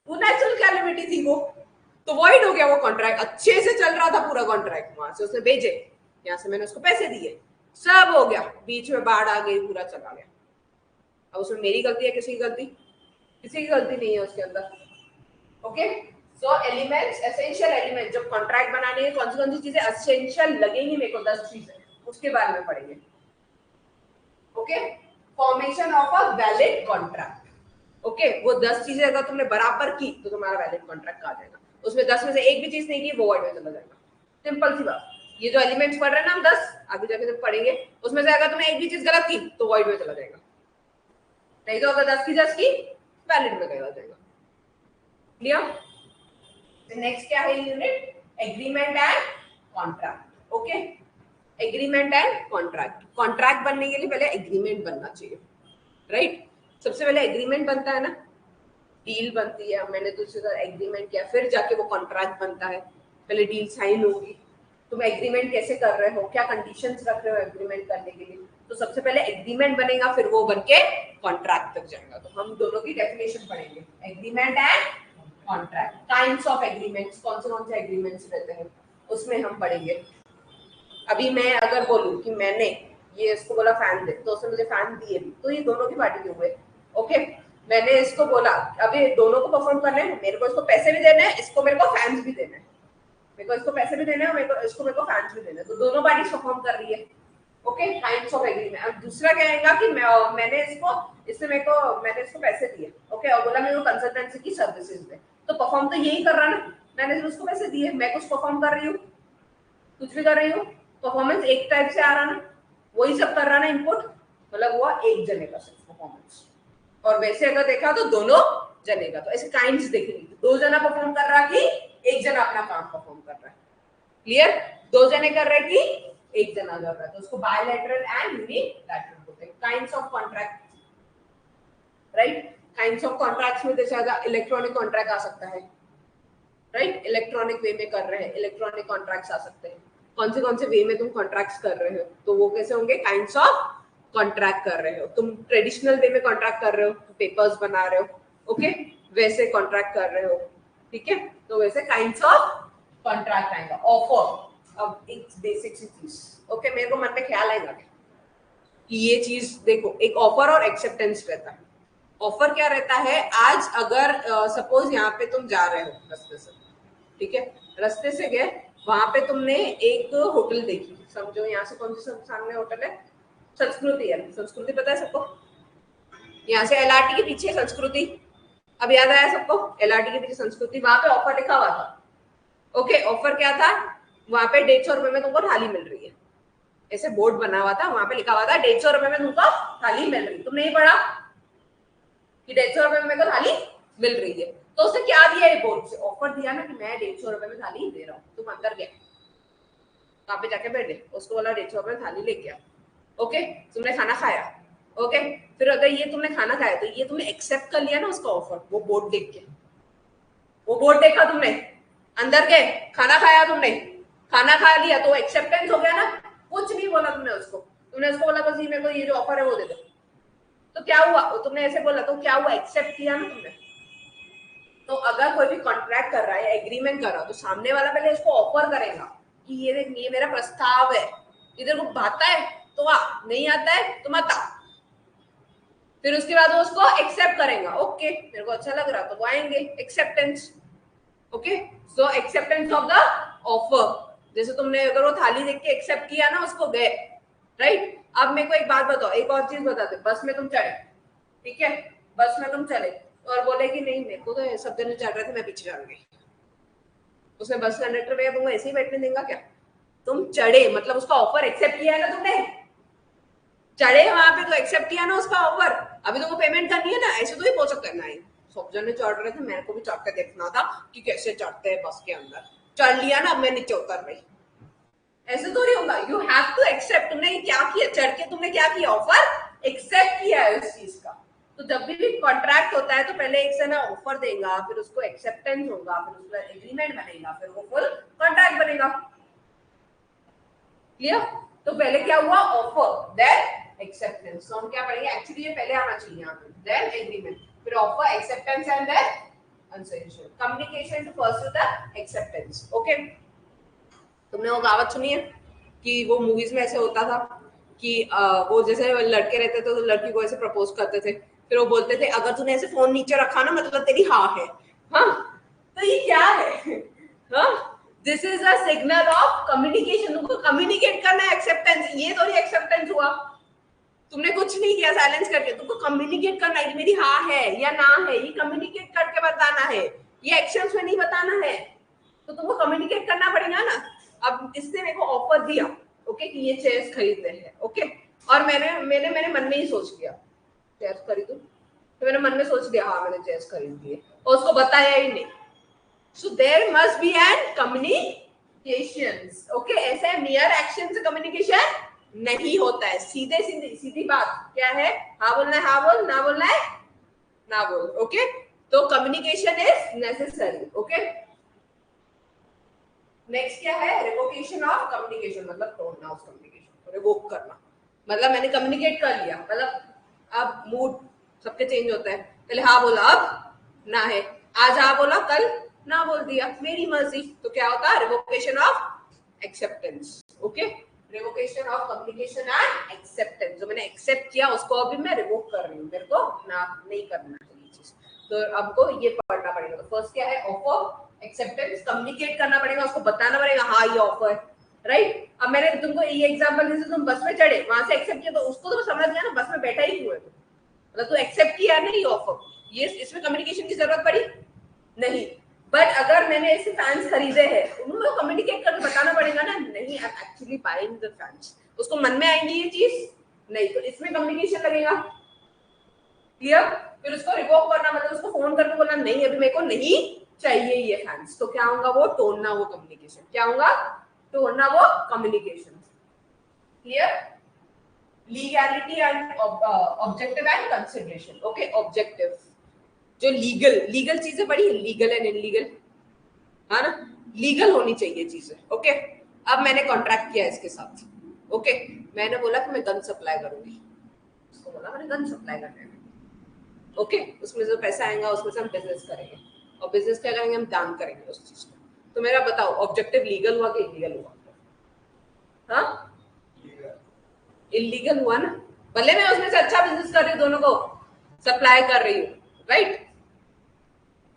वो नेचुरल कैलेमिटी थी वो, तो वॉइड हो गया वो कॉन्ट्रैक्ट। अच्छे से चल रहा था पूरा कॉन्ट्रैक्ट, वहां से उसने भेजे, यहाँ से मैंने उसको पैसे दिए, सब हो गया, बीच में बाढ़ आ गई, पूरा चला गया। अब उसमें मेरी गलती है, किसी की गलती? किसी की गलती नहीं है उसके अंदर, ओके। सो एलिमेंट्स, एसेंशियल एलिमेंट, जब कॉन्ट्रैक्ट बनाने के कौन सी चीजें एसेंशियल लगेंगी मेरे को, 10 चीजें, उसके बारे में पढ़ेंगे, okay. Formation of a valid contract, okay, वो 10 चीजें अगर तुमने बराबर की तो तुम्हारा वैलिड कॉन्ट्रैक्ट आ जाएगा। उसमें 10 में से एक भी चीज नहीं की, वो वॉइड में चला जाएगा, सिंपल सी बात। ये जो एलिमेंट्स पढ़ रहे हैं ना हम 10, आगे जाके जब पढ़ेंगे, उसमें से अगर तुमने एक भी चीज गलत की तो वॉइड में चला जाएगा, नहीं तो अगर 10 की 10 की, वैलिड में चला जाएगा। क्लियर? नेक्स्ट क्या है unit? Agreement and contract, okay. Agreement and contract, contract बनने के लिए पहले एग्रीमेंट बनना चाहिए, राइट? सबसे पहले एग्रीमेंट बनता है ना, डील बनती है, मैंने तुझसे साथ एग्रीमेंट किया, फिर जाके वो कॉन्ट्रैक्ट बनता है, पहले डील साइन होगी, तुम एग्रीमेंट कैसे कर रहे हो, क्या कंडीशंस रख रहे हो एग्रीमेंट करने के लिए, तो सबसे पहले एग्रीमेंट बनेगा, फिर वो बनके कॉन्ट्रैक्ट तक जाएगा। तो हम दोनों की डेफिनेशन पढ़ेंगे, agreement and contract, kinds of agreements, कौन से एग्रीमेंट्स रहते हैं उसमें हम पढ़ेंगे। अभी मैं अगर बोलूं कि मैंने ये इसको बोला फैन दे, तो उसने मुझे फैन दिए भी, तो ये दोनों की पार्टी के हुए, ओके। मैंने इसको बोला अभी दोनों को परफॉर्म करने हैं, मेरे को इसको पैसे भी देने हैं, इसको मेरे को फैंस भी देने हैं, मेरे को इसको पैसे भी देने हैं, मेरे को इसको मेरे को फैंस भी देने हैं, तो दोनों पार्टी परफॉर्म कर रही है, ओके। Kinds of agreement. अब दूसरा क्या आएगा कि मैंने इसको पैसे दिए, ओके, और बोला मेरे को कंसल्टेंसी की सर्विसेज दे, तो परफॉर्म तो यही कर रहा ना, मैंने उसको पैसे दिए, मैं कुछ परफॉर्म कर रही हूँ, कुछ भी कर रही हूँ, परफॉर्मेंस एक टाइप से आ रहा ना, वही सब कर रहा ना, इनपुट, मतलब हुआ एक जने का सिर्फ परफॉर्मेंस। और वैसे अगर देखा तो दोनों जने का, तो ऐसे काइंड्स देखेंगे, दो जना परफॉर्म कर रहा कि एक जना अपना काम परफॉर्म कर रहा है, क्लियर? दो जने कर रहे कि एक जना कर रहा है, तो उसको बायलैटरल एंड यूनिलैटरल बोलते हैं। Kinds of contract, right? Kinds of contracts में जैसे इलेक्ट्रॉनिक कॉन्ट्रैक्ट आ सकता है, राइट? इलेक्ट्रॉनिक वे में कर रहे हैं, इलेक्ट्रॉनिक कॉन्ट्रैक्ट्स आ सकते हैं। कौन से वे में तुम कॉन्ट्रैक्ट्स कर रहे हो, तो वो कैसे होंगे? काइंड्स ऑफ कॉन्ट्रैक्ट कर रहे हो। तुम ट्रेडिशनल वे में कॉन्ट्रैक्ट कर रहे हो, पेपर्स बना रहे हो, ओके, वैसे कॉन्ट्रैक्ट कर रहे हो, ठीक है, तो वैसे काइंड्स ऑफ कॉन्ट्रैक्ट आएगा। ऑफर, अब एक बेसिक सी चीज, ओके, मेरे को मन में ख्याल आएगा कि ये चीज देखो, एक ऑफर और एक्सेप्टेंस रहता है। ऑफर क्या रहता है? आज अगर सपोज यहाँ पे तुम जा रहे हो रास्ते से, ठीक है, रास्ते से गए, वहां पे तुमने एक होटल देखी, समझो यहाँ से कौन सी सामने होटल है? संस्कृति है, संस्कृति पता है सबको? यहाँ से एलआरटी के पीछे संस्कृति, अब याद आया सबको? एलआरटी के पीछे संस्कृति, वहां पे ऑफर लिखा हुआ था, ओके। ऑफर क्या था? वहां पे 150 रुपए में तुमको थाली मिल रही है, ऐसे बोर्ड बना हुआ था, वहां पे लिखा हुआ था 150 रुपए में तुमको थाली मिल रही है। तुम नहीं पढ़ा कि 150 रुपए में मेरे को थाली मिल रही है? तो उसने क्या दिया? ये बोर्ड से ऑफर दिया ना कि मैं 150 रुपए में थाली दे रहा हूँ। तुम अंदर गए, वहां पे जाके बैठे, उसको बोला 150 रुपए में थाली लेके आ, ओके, तुमने खाना खाया, ओके। फिर अगर ये तुमने खाना खाया तो ये तुमने एक्सेप्ट कर लिया ना उसका ऑफर, वो बोर्ड देख के, वो बोर्ड देखा तुमने, अंदर गए, खाना खाया तुमने, खाना खा लिया, तो एक्सेप्टेंस हो गया ना। कुछ नहीं बोला तुमने उसको, तुमने उसको बोला बस ये मेरे को ये जो ऑफर है वो दे दो, तो क्या हुआ? तुमने ऐसे बोला तो क्या हुआ? एक्सेप्ट किया ना तुमने। तो अगर कोई भी कॉन्ट्रैक्ट कर रहा है या एग्रीमेंट कर रहा है, तो सामने वाला पहले उसको ऑफर करेगा, कि ये देख ये मेरा प्रस्ताव है, इधर को भाता है तो आ, नहीं आता है तो मत आ। फिर उसके बाद वो उसको एक्सेप्ट करेगा, ओके मेरे को अच्छा लग रहा तो वो आएंगे, acceptance. Okay, so acceptance of the offer. जैसे तुमने अगर वो थाली देख के एक्सेप्ट किया ना, उसको गए, राइट। अब मेरे को एक बात बताओ, एक और चीज बता दे, बस में तुम चढ़े, ठीक है, बस में तुम चले और बोले कि नहीं मेरे को तो सब जने चढ़ रहे थे मैं पीछे चढ़ गई, उसमें बस कंडक्टर भैया तुमको ऐसे ही बैठने देगा क्या? तुम चढ़े मतलब उसका ऑफर एक्सेप्ट किया है ना तुमने, चढ़े वहां पे तो एक्सेप्ट किया ना उसका ऑफर, अभी तुमको पेमेंट करनी है ना, ऐसे तो ही बोल सकते हैं नहीं सब जने चढ़ रहे थे मेरे को भी चढ़ के देखना था कि कैसे चढ़ते हैं बस के अंदर, चढ़ लिया ना अब मैं नीचे उतर गई, ऐसे तो नहीं होगा। यू हैव टू एक्सेप्ट, तुमने क्या किया चढ़ के, तुमने क्या किया ऑफर एक्सेप्ट किया है उस चीज का। तो जब भी कॉन्ट्रैक्ट होता है तो पहले एक से ना ऑफर देगा, फिर उसको एक्सेप्टेंस होगा, फिर उसका एग्रीमेंट बनेगा, फिर वो फुल कॉन्ट्रैक्ट बनेगा, क्लियर। तो पहले क्या हुआ ऑफर देन एक्सेप्टेंस, तो हम क्या पढ़ेंगे एक्चुअली ये पहले आना चाहिए यहाँ पे, देन एग्रीमेंट, फिर offer acceptance and then concession, communication to pursue the acceptance. Okay, तुमने वो कहावत सुनी है कि वो मूवीज में ऐसे होता था कि वो जैसे लड़के रहते थे तो लड़की को ऐसे प्रपोज करते थे, फिर वो बोलते थे अगर तूने ऐसे फोन नीचे रखा ना मतलब तेरी हाँ है। हाँ, तो ये क्या है? हाँ, this is a signal of communication, तुमको कम्युनिकेट करना है एक्सेप्टेंस, ये तो एक्सेप्टेंस हुआ, तुमने कुछ नहीं किया साइलेंस करके, तुमको कम्युनिकेट करना है कि मेरी हाँ है या ना है, ये कम्युनिकेट करके बताना है, ये एक्शंस में नहीं बताना है, तो तुमको कम्युनिकेट करना पड़ेगा ना। अब इसने मेरे को ऑफर दिया, ओके, कि ये चेयर्स खरीदने हैं, ओके, और मैंने मैंने मेरे मन में ही सोच लिया चेयर्स खरीदूं, तो मैंने मन में सोच लिया हाँ मैंने चेयर्स खरीद लिए और उसको बताया ही नहीं। So there must be an communication, okay, ऐसे मेयर एक्शन से कम्युनिकेशन नहीं होता है, सीधे सीधी सीधी बात क्या है, हाँ बोलना है हाँ बोल, ना बोलना है ना बोल, ओके, तो communication is necessary. Okay, next क्या है, रिवोकेशन ऑफ कम्युनिकेशन, मतलब तोड़ना उस कम्युनिकेशन को, रिवोक करना मतलब मैंने कम्युनिकेट कर लिया, मतलब अब मूड सबके चेंज होता है, पहले हाँ बोला अब ना है, आज हाँ बोला कल ना बोल दिया, मेरी मर्जी, तो क्या होता है revocation of acceptance. Okay, revocation of communication and acceptance, जो मैंने एक्सेप्ट किया उसको अभी मैं रिवोक कर रही हूँ, मेरे को ना नहीं करना चाहिए चीज, तो आपको ये पढ़ना पड़ेगा। तो फर्स्ट क्या है ऑफर एक्सेप्टेंस, कम्युनिकेट करना पड़ेगा, उसको बताना पड़ेगा हाँ ये ऑफर है, राइट। अब मैंने तुमको ये एग्जांपल, जैसे तुम बस में चढ़े वहां से एक्सेप्ट किया तो उसको तो समझ गया ना बस में बैठा ही क्यों है, मतलब तू एक्सेप्ट किया ना ये ऑफर, ये इसमें कम्युनिकेशन की जरूरत पड़ी नहीं। बट अगर मैंने ऐसे फैंस खरीदे हैं उनको कम्युनिकेट करके बताना पड़ेगा ना, नहीं I actually buying the fans, उसको मन में आएंगी ये चीज नहीं, तो इसमें कम्युनिकेशन लगेगा, क्लियर। फिर उसको रिवोक करना मतलब उसको फोन करके बोलना नहीं अभी मेरे को नहीं चाहिए ये फैंस, तो क्या होगा वो तोड़ना वो कम्युनिकेशन, क्या होगा तोड़ना वो communication, clear. Legality and objective and consideration. Okay, objective जो लीगल लीगल चीजें बड़ी लीगल एंड इलीगल, है ना, लीगल होनी चाहिए चीजें। ओके, अब मैंने कॉन्ट्रैक्ट किया इसके साथ, ओके, मैंने बोला कि मैं गन सप्लाई करूंगी, उसको बोला मैंने गन सप्लाई करना है, ओके, उसमें जो पैसा आएगा उसमें से हम बिजनेस करेंगे, और बिजनेस क्या करेंगे हम दान करेंगे उस चीज को। तो मेरा बताओ ऑब्जेक्टिव लीगल हुआ कि इलीगल हुआ? हाँ, इलीगल हुआ ना, भले मैं उसमें से अच्छा बिजनेस कर रही हूँ, दोनों को सप्लाई कर रही हूँ, राइट।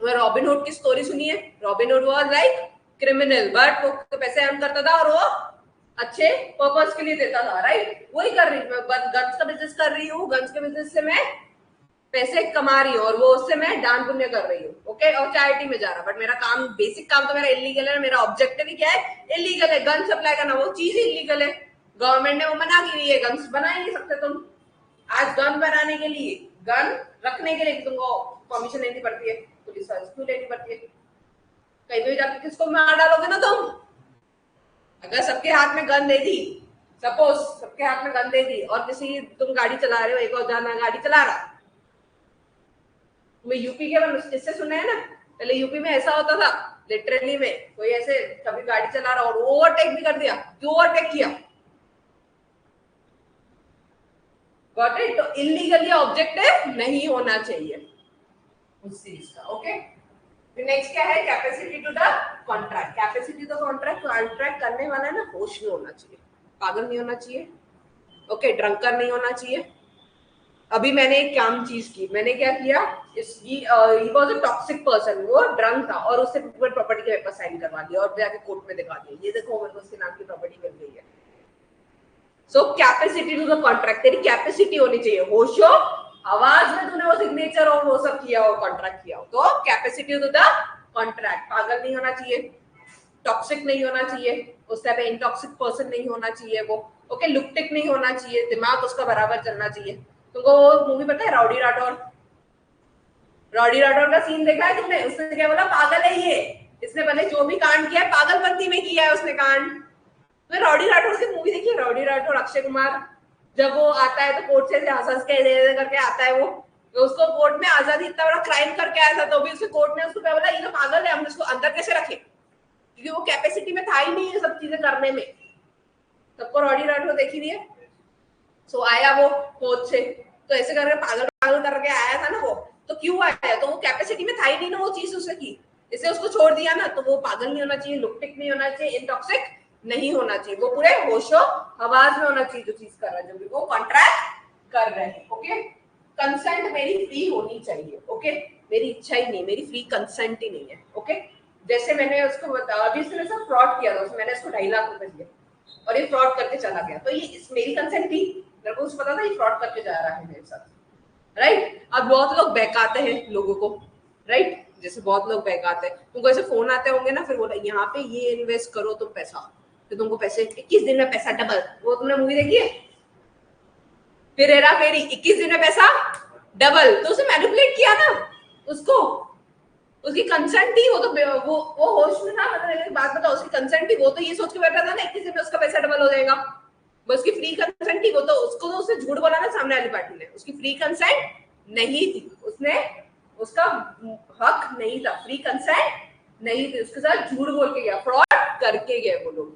रॉबिनहुड की स्टोरी सुनी है, Robin Hood was like criminal but वो पैसे अर्न करता था और वो अच्छे पर्पस के लिए देता था, राइट। वही कर रही हूँ मैं, गन्स का बिजनेस कर रही हूँ, गन्स के बिजनेस से मैं पैसे कमा रही हूँ और वो उससे मैं दान पुण्य कर रही हूँ, ओके, और चैरिटी में जा रहा, बट मेरा काम बेसिक काम तो मेरा इलीगल है, मेरा ऑब्जेक्टिव ही क्या है इलीगल है, गन सप्लाई करना, वो चीज इलीगल है, गवर्नमेंट ने वो मना की हुई है, गन्स बना ही नहीं सकते तुम। आज गन बनाने के लिए, गन रखने के लिए तुमको परमिशन लेनी पड़ती है, पुलिस वाले क्यों लेनी पड़ती है, कहीं भी जाके किसको मार डालोगे ना तुम। अगर सबके हाथ में गन दे दी, सपोज सबके हाथ में गन दे दी और किसी तुम गाड़ी चला रहे हो, एक और जाना गाड़ी चला रहा, तुम्हें यूपी के किससे सुना है ना, पहले यूपी में ऐसा होता था लिटरली में, कोई ऐसे कभी गाड़ी चला रहा और ओवरटेक भी कर दिया, क्यों ओवरटेक किया, गॉट इट। तो इलीगली ऑब्जेक्टिव नहीं होना चाहिए उस चीज का, ओके। नेक्स्ट क्या है, capacity to the contract. Capacity to contract करने वाला है ना, होश में होना चाहिए, पागल नहीं होना चाहिए, ओके, ड्रंकर नहीं होना चाहिए। अभी मैंने एक काम चीज की, मैंने क्या किया, he was a toxic person, वो ड्रंक था और उससे प्रॉपर्टी के पेपर साइन करवा दिया और जाके कोर्ट में दिखा दिया, ये देखो मेरे को उसके नाम की प्रॉपर्टी मिल गई है। सो कैपेसिटी टू द कॉन्ट्रैक्ट, तेरी कैपेसिटी होनी चाहिए, होश हो, आवाज में तूने वो सिग्नेचर और वो सब किया हो, कॉन्ट्रैक्ट किया हो, तो कैपेसिटी टू द कॉन्ट्रैक्ट। पागल नहीं होना चाहिए, टॉक्सिक नहीं होना चाहिए, उस टाइप इंटॉक्सिक पर्सन नहीं होना चाहिए वो, ओके, लुकटिक नहीं होना चाहिए, दिमाग उसका बराबर चलना चाहिए। तुमको वो मूवी पता है रॉडी राठौर? रॉडी राठौर का सीन देखा है तुमने? उसने क्या बोला, पागल है ये, इसने भले जो भी कांड किया है पागलपंती में किया है उसने कांड। तो रॉडी राठौर की मूवी देखिए, रॉडी राठौर, अक्षय कुमार, जब वो आता है तो कोर्ट से हंस के दे करके आता है वो, तो उसको कोर्ट में आजादी, इतना बड़ा क्राइम करके आया था तो भी उसके कोर्ट ने उसको क्या बोला, ये तो पागल है, हम इसको अंदर कैसे रखे, क्योंकि वो कैपेसिटी में था ही नहीं ये सब चीजें करने में। सबको रॉडी राठौर देखी नहीं है? सो आया वो कोर्ट से, तो ऐसे करके पागल पागल करके आया था ना वो, तो क्यों आया, तो वो कैपेसिटी में था ही नहीं ना वो चीज उसने की, इससे उसको छोड़ दिया ना। तो वो पागल नहीं होना चाहिए, लुकटिक नहीं होना चाहिए, इंटॉक्सिक नहीं होना चाहिए, वो पूरे होशो हवास में होना चाहिए जो चीज कर रहा है, जो भी वो कॉन्ट्रैक्ट कर रहे हैं, ओके। कंसेंट मेरी फ्री होनी चाहिए, ओके, मेरी इच्छा ही नहीं, मेरी फ्री कंसेंट ही नहीं है, ओके। जैसे मैंने उसको अभी इसने सब फ्रॉड किया था, मैंने इसको 2.5 लाख रुपए दिए और ये फ्रॉड करके चला गया, तो ये मेरी कंसेंट थी, मेरे को उसको पता था ये फ्रॉड करके जा रहा है मेरे साथ, राइट। अब बहुत लोग बहकाते हैं लोगों को, राइट, जैसे बहुत लोग बहकाते हैं, तुमको ऐसे फोन आते होंगे ना, फिर बोला यहाँ पे ये इन्वेस्ट करो तुम पैसा, तो तुमको पैसे 21 दिन में पैसा डबल, वो तुमने मूवी देखी है फिर हेरा फेरी, 21 दिन में पैसा डबल, तो उसे मैनिपुलेट किया ना, उसको उसकी कंसेंट थी, वो तो वो होश में था, मतलब एक बात बताओ, उसकी कंसेंट थी, वो तो ये सोच के बैठा था ना 21 दिन में उसका पैसा डबल हो जाएगा, बस उसकी फ्री कंसेंट थी, वो तो उसको तो उसने झूठ बोला ना सामने वाली पार्टी ने, उसकी फ्री कंसेंट नहीं थी, उसने उसका हक नहीं था, फ्री कंसेंट नहीं थी, उसके साथ झूठ बोल के गया, फ्रॉड करके गए वो लोग।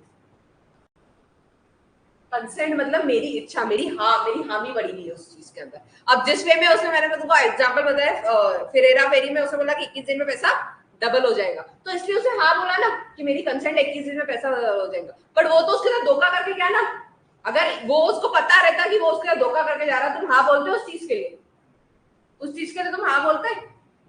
कंसेंट मतलब मेरी इच्छा, मेरी हामी बड़ी हुई है उस चीज के अंदर। अब जिस वे में उसने, मैंने तुमको एग्जांपल बताया, फिर हेरा फेरी में उसने बोला कि 21 दिन में पैसा डबल हो जाएगा, तो इसलिए उसने हाँ बोला ना कि मेरी कंसेंट 21 दिन में पैसा हो जाएगा, बट वो तो उसके साथ धोखा करके गया ना। अगर वो उसको पता रहता कि वो उसके साथ धोखा करके जा रहा, तुम हाँ बोलते हो उस चीज के लिए, उस चीज के लिए तुम हाँ बोलते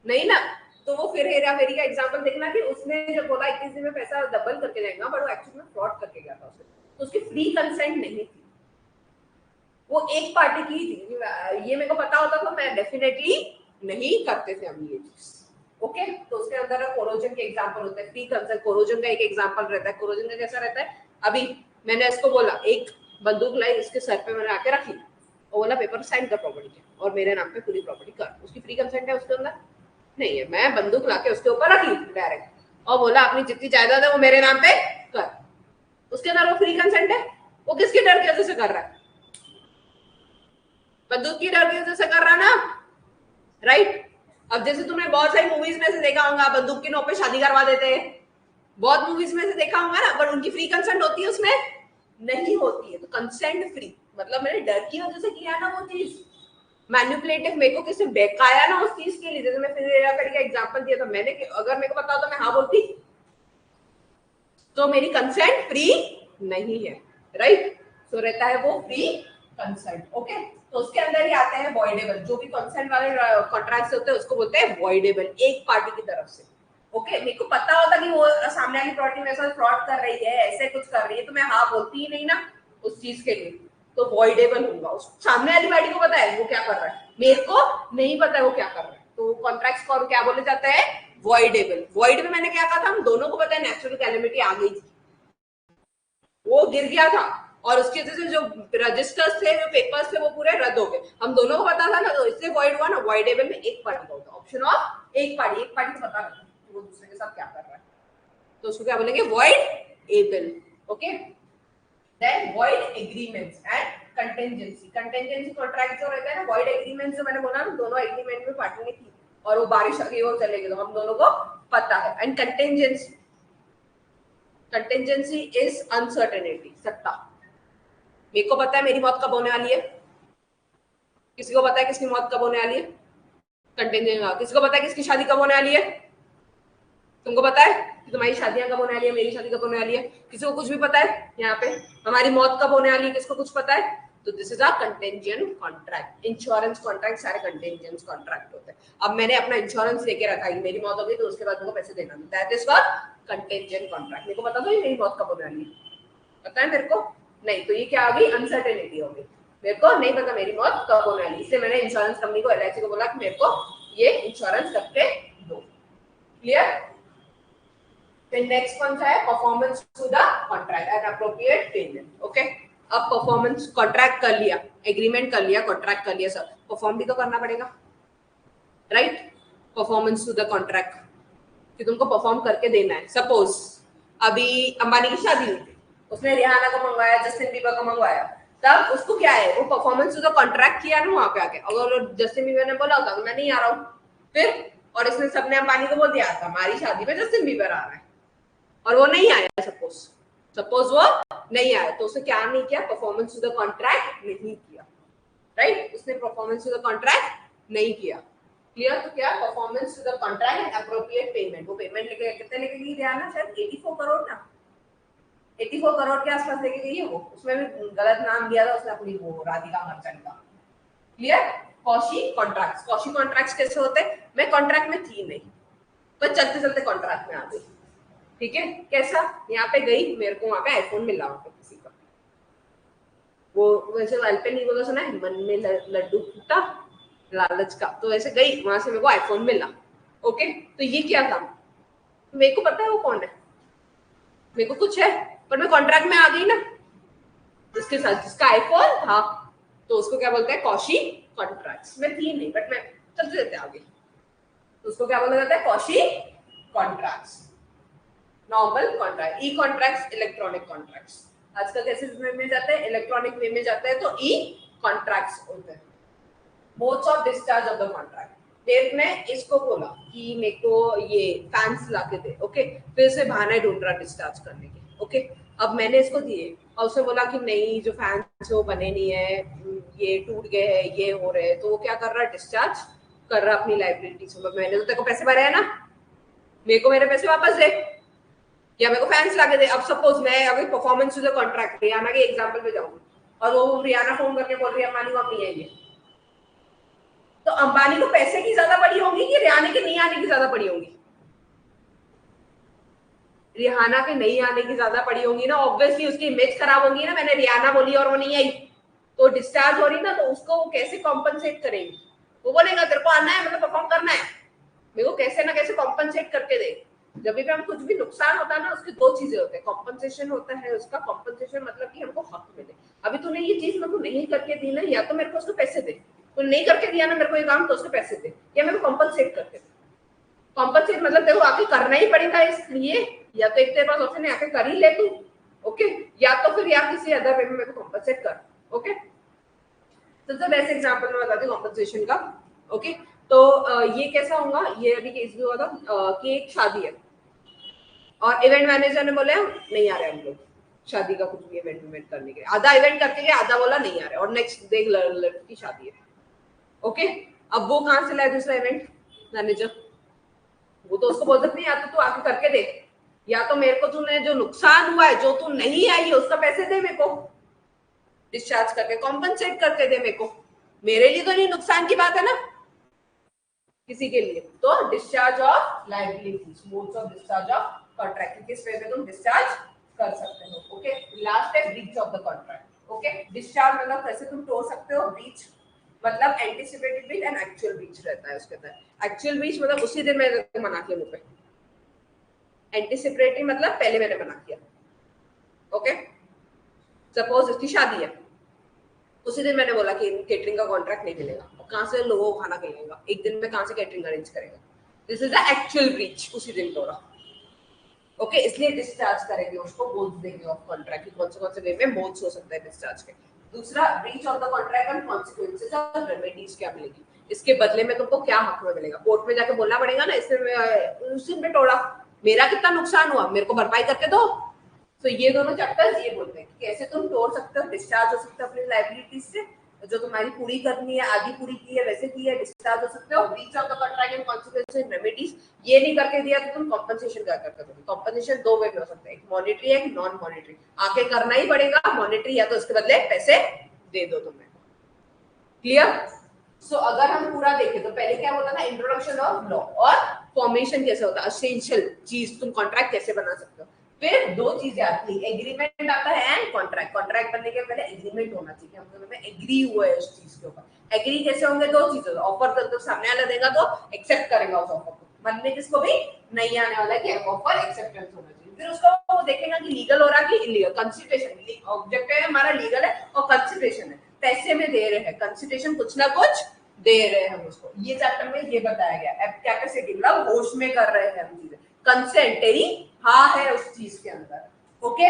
नहीं ना। तो वो फिर हेरा फेरी का एग्जांपल देखना कि उसने जब बोला 21 दिन में पैसा डबल करके जाएगा, बट वो एक्चुअली में फ्रॉड करके गया था उसने, तो उसकी फ्री कंसेंट नहीं थी, वो एक पार्टी की थी। ये मेरे को पता होता तो मैं डेफिनेटली नहीं करते थे हम ये चीज, ओके। तो उसके अंदर कोरोजन के एग्जांपल होते हैं, फ्री कंसेंट कोरोजन का एक एग्जांपल रहता है। कोरोजन का कैसा रहता है, अभी मैंने इसको बोला, एक बंदूक लाई, इसके सर पे मैंने आके रखी, वो बोला पेपर साइन कर प्रॉपर्टी के और मेरे नाम पे पूरी प्रॉपर्टी कर, उसकी फ्री कंसेंट है उसके अंदर? नहीं है। मैं बंदूक लाके उसके ऊपर रखी डायरेक्ट और बोला अपनी जितनी जायदाद है वो मेरे नाम पे कर, उसके अंदर वो फ्री कंसेंट है? वो किसके डर की वजह से कर रहा है? बंदूक की डर की वजह से कर रहा ना, राइट। अब जैसे तुमने बहुत सारी मूवीज में से देखा होगा, बंदूक के नोक पे शादी करवा देते हैं, बहुत मूवीज में से देखा होगा ना, बट उनकी फ्री कंसेंट होती है उसमें? नहीं होती है। तो कंसेंट फ्री मतलब मैंने डर की वजह से किया ना वो चीज, मैनिपुलेटिव, मेरे को किसी बहकाया ना उस चीज के लिए। जैसे मैं फिर का एग्जांपल दिया था मैंने, अगर मेरे को पता होता मैं हाँ बोलती, तो मेरी कंसेंट फ्री नहीं है, राइट। तो रहता है वो फ्री कंसेंट, ओके। तो उसके अंदर ही आते हैं वॉइडेबल, जो भी कंसेंट वाले कॉन्ट्रैक्ट्स होते हैं उसको बोलते हैं वॉइडेबल, एक पार्टी की तरफ से, ओके। मेरे को पता होता कि वो सामने वाली पार्टी मेरे साथ फ्रॉड कर रही है, ऐसे कुछ कर रही है, तो मैं हाँ बोलती ही नहीं ना उस चीज के लिए, तो वॉइडेबल होगा। उस सामने वाली पार्टी को पता है वो क्या कर रहा है, मेरे को नहीं पता है वो क्या कर रहा है, तो कॉन्ट्रैक्ट्स को क्या बोले जाते हैं, वॉइडेबल। वॉइड में मैंने क्या कहा था, हम दोनों को पता है नेचुरल कैलेमिटी आ गई थी, वो गिर गया था और उसकी वजह से जो रजिस्टर्स थे, जो पेपर्स थे, वो पूरे रद्द हो गए, हम दोनों को पता था ना, तो इससे वॉइड हुआ ना। वॉइडेबल में एक पार्टी का होता है ऑप्शन ऑफ एक पार्टी को पता रहता है वो दूसरे के साथ क्या कर रहा है, तो उसको क्या बोलेंगे, voidable, okay. Then void agreements and contingency. Contingency contract जो रहता है ना, वॉइड एग्रीमेंट जो मैंने बोला ना, दोनों एग्रीमेंट में पार्टी ने की और वो बारिश आ गई और चले गए, तो हम दोनों को पता है। And contingency, contingency is uncertainty, सट्टा। मेरे को पता है मेरी मौत कब होने वाली है, किसी को पता है किसकी मौत कब होने वाली है, कंटिजेंसी। किसी को पता है किसकी शादी कब होने वाली है, तुमको पता है कि तुम्हारी शादियां कब होने वाली है, मेरी शादी कब होने वाली है? किसी को कुछ भी पता है यहाँ पे? हमारी मौत कब होने वाली है, किसको कुछ पता है? तो this is a contingent contract. Insurance contract सारे कंटेंजेंट कॉन्ट्रैक्ट होते हैं। अब मैंने अपना इंश्योरेंस लेके रखा है, मेरी मौत हो गई तो उसके बाद मेरे को पैसे देना, that is called contingent contract. मेरे को पता तो मेरी मौत कब होने वाली है, पता है मेरे को नहीं, तो ये क्या आ गई? अनसर्टेनिटी हो गई। मेरे को नहीं पता मेरी मौत कब होने वाली, इसलिए मैंने इंश्योरेंस कंपनी को, एलआईसी को बोला कि मेरे को ये इंश्योरेंस करके दो। क्लियर? फिर नेक्स्ट कौन सा है? Performance to the contract and appropriate payment. Okay, अब परफॉर्मेंस, कॉन्ट्रैक्ट कर लिया, एग्रीमेंट कर लिया, कॉन्ट्रैक्ट कर लिया, सब परफॉर्म भी तो करना पड़ेगा, right? Performance to the contract कि तुमको परफॉर्म करके देना है। सपोज अभी अंबानी की शादी हुई थी, उसने रिहाना को मंगवाया, जस्टिन बीबर को मंगवाया, तब उसको क्या है, वो परफॉर्मेंस टू द कॉन्ट्रैक्ट किया ना वहां पे आके। अगर जस्टिन बीबर ने बोला होता तो मैं नहीं आ रहा हूँ, फिर और इसने सबने अंबानी को बोल दिया था हमारी शादी में जस्टिन बीबर आ रहा है, और वो नहीं आया, सपोज वो नहीं आया, तो उसने क्या नहीं किया? परफॉर्मेंस टू द कॉन्ट्रैक्ट नहीं किया, राइट? उसने परफॉर्मेंस टू द कॉन्ट्रैक्ट नहीं किया। क्लियर? तो क्या? Performance to the contract and appropriate payment. वो पेमेंट लेके कितने लेके गई ध्यान है? शायद 84 करोड़ ना, 84 करोड़ के आसपास लेके गई है वो। उसमें भी गलत नाम दिया था उसने अपनी, वो राधिका मर्चेंट का। Clear? Quasi contracts. Quasi contracts कैसे होते हैं? मैं कॉन्ट्रैक्ट में थी नहीं, पर चलते चलते कॉन्ट्रैक्ट में आ गई। ठीक है? कैसा? यहाँ पे गई, मेरे को वहां पे आईफोन मिला वहां पे किसी का, वो वैसे वाल पे नहीं बोला, सुना है मन में लड्डू फूटा लालच का, तो वैसे गई वहां से मेरे को आईफोन मिला। ओके, तो ये क्या था? मेरे को पता है वो कौन है, मेरे को कुछ है, पर मैं कॉन्ट्रैक्ट में आ गई ना जिसके साथ, जिसका आईफोन था, तो उसको क्या बोलते हैं? Quasi contracts. मैं थी नहीं, बट मैं चलते चलते आ गई, तो उसको क्या बोला जाता है? Quasi contracts. Normal contract, e contracts, electronic contracts. आजकल कैसे वे में जाते हैं? इलेक्ट्रॉनिक वे में जाते हैं, तो ई कॉन्ट्रैक्ट्स होते हैं। Modes of discharge of the contract. फिर मैं इसको बोला कि मेरे को ये फैंस ला के दे, ओके, फिर से बहाना ढूंढ रहा डिस्चार्ज करने के। ओके, अब मैंने इसको दिए और उसने बोला कि नहीं, जो फैंस वो बने नहीं है, ये टूट गए हैं, ये हो रहे हैं, तो वो क्या कर रहा है? डिस्चार्ज कर रहा अपनी लाइबिलिटी से। मैंने तो तेरे को पैसे भरे हैं ना, मेरे को मेरे पैसे वापस दे, या मेरे को फैंस लाके दे। अब सपोज मैं अगर performance to the contract, Rihanna के एग्जांपल पे जाऊंगी, और वो रियाना फोन करके बोल रही है अंबानी को अब नहीं आएंगे, तो अंबानी को पैसे की ज्यादा पड़ी होगी कि रियाना के नहीं आने की ज्यादा पड़ी होगी? रिहाना के नहीं आने की ज्यादा पड़ी होगी ना, ऑब्वियसली उसकी इमेज खराब होगी ना, मैंने रियाना बोली और वो नहीं आई, तो डिस्चार्ज हो रही ना, तो उसको वो कैसे कॉम्पनसेट करेंगे? वो बोलेगा तेरे को आना है, मतलब परफॉर्म करना है, मेरे को कैसे ना कैसे कॉम्पनसेट करके दे। जब भी हम कुछ भी नुकसान होता है ना, उसके दो चीजें होते हैं, कॉम्पनसेशन होता है उसका, कॉम्पनसेशन मतलब कि हमको हक मिले। अभी तूने ये चीज मेरे को नहीं करके दी ना, या तो मेरे को उसको पैसे दे, तूने नहीं करके दिया ना मेरे को ये काम, तो उसको पैसे दे, या मेरे को कॉम्पनसेट करके दे। कॉम्पनसेट मतलब देखो आके करना ही पड़ेगा इसलिए, या तो एक तेरे पास ऑप्शन है आके कर ही ले तू, ओके, या तो फिर या किसी अदर वे में मेरे को कॉम्पनसेट कर। ओके, सबसे बेस्ट एग्जांपल मैं बताती हूँ कॉम्पनसेशन का। ओके, तो ये कैसा होगा? ये अभी केस भी हुआ था कि एक शादी है और इवेंट मैनेजर ने बोला नहीं आ रहे हम लोग शादी का कुछ भी इवेंट करने के लिए, आधा इवेंट करके गया, आधा बोला नहीं आ रहे, और नेक्स्ट डे लड़की की शादी है। ओके, अब वो कहाँ से लाए दूसरा इवेंट मैनेजर? वो तो उसको बोल सकती है या तो तू आके करके दे, या तो मेरे को तूने जो नुकसान हुआ है, जो तू नहीं आई है, उसका पैसे दे मेरे को, डिस्चार्ज करके कॉम्पनसेट करके दे मेरे को। मेरे लिए तो नहीं नुकसान की बात है ना, किसी के लिए। तो discharge of liabilities, modes of discharge of contract, किस वे में तुम डिस्चार्ज कर सकते हो। ओके, लास्ट है breach of the contract. Okay, discharge मतलब कैसे तुम तोड़ सकते हो, ब्रीच मतलब anticipated breach and actual breach रहता है उसके अंदर। एक्चुअल ब्रीच मतलब उसी दिन मैंने मना किया मुझ पे, एंटिसिपेटरी मतलब पहले मैंने मना किया। ओके, सपोज इसकी शादी है, उसी दिन मैंने बोला कि केटरिंग का कॉन्ट्रैक्ट नहीं मिलेगा, और कहाँ से लोगों को खाना खिलाएगा एक दिन में, कहाँ से केटरिंग अरेंज करेगा? This is the actual breach, उसी दिन तोड़ा। ओके, इसलिए डिस्चार्ज करेंगे उसको, बोल्स देंगे ऑफ कॉन्ट्रैक्ट कि कौन से वे में बोल्स हो सकता है डिस्चार्ज के। दूसरा, breach of the contract and consequences और रेमेडीज क्या मिलेगी, इसके बदले में तुमको क्या हक में मिलेगा? कोर्ट में जाके बोलना पड़ेगा ना, इसमें उसी में तोड़ा, मेरा कितना नुकसान हुआ, मेरे को भरपाई करके दो। तो ये दोनों चैप्टर्स ये बोलते हैं कि कैसे तुम तोड़ सकते हो, डिस्चार्ज हो सकते हो अपनी लायबिलिटीज से, जो तुम्हारी पूरी करनी है, आधी पूरी की है, वैसे की है, डिस्चार्ज हो सकते हो। Breach of the contract and consequences remedies, ये नहीं करके दिया तो तुम कॉम्पनसेशन क्या करते हो? कॉम्पनसेशन दो वे में हो सकता है, एक मॉनिटरी है, एक नॉन मॉनिटरी। आके करना ही पड़ेगा मॉनिटरी, या तो उसके बदले पैसे दे दो तुम्हें। क्लियर? सो अगर हम पूरा देखें तो पहले क्या होता था, इंट्रोडक्शन ऑफ लॉ और फॉर्मेशन कैसे होता है, एसेंशियल चीज, तुम कॉन्ट्रैक्ट कैसे बना सकते हो। फिर दो चीजें आती है, एग्रीमेंट आता है एंड कॉन्ट्रैक्ट। कॉन्ट्रैक्ट बनने के पहले एग्रीमेंट होना चाहिए, हम दोनों में एग्री हुआ है उस चीज के ऊपर। एग्री कैसे होंगे, दो चीजें, ऑफर तो सामने वाला देगा तो एक्सेप्ट करेगा उस ऑफर को, मन में जिसको भी नहीं आने वाला है कि ऑफर एक्सेप्टेंस होना चाहिए। फिर उसको वो देखेगा कि लीगल हो रहा है कि इलीगल। कंसिडरेशन, ऑब्जेक्टिव हमारा लीगल है और कंसिडरेशन है, पैसे में दे रहे हैं, कंसिडरेशन कुछ ना कुछ दे रहे हैं हम उसको। ये चैप्टर में ये बताया गया, कैपेसिटी मतलब होश में कर रहे हैं हम चीजें। कंसेंट तेरी हाँ है उस चीज के अंदर। ओके,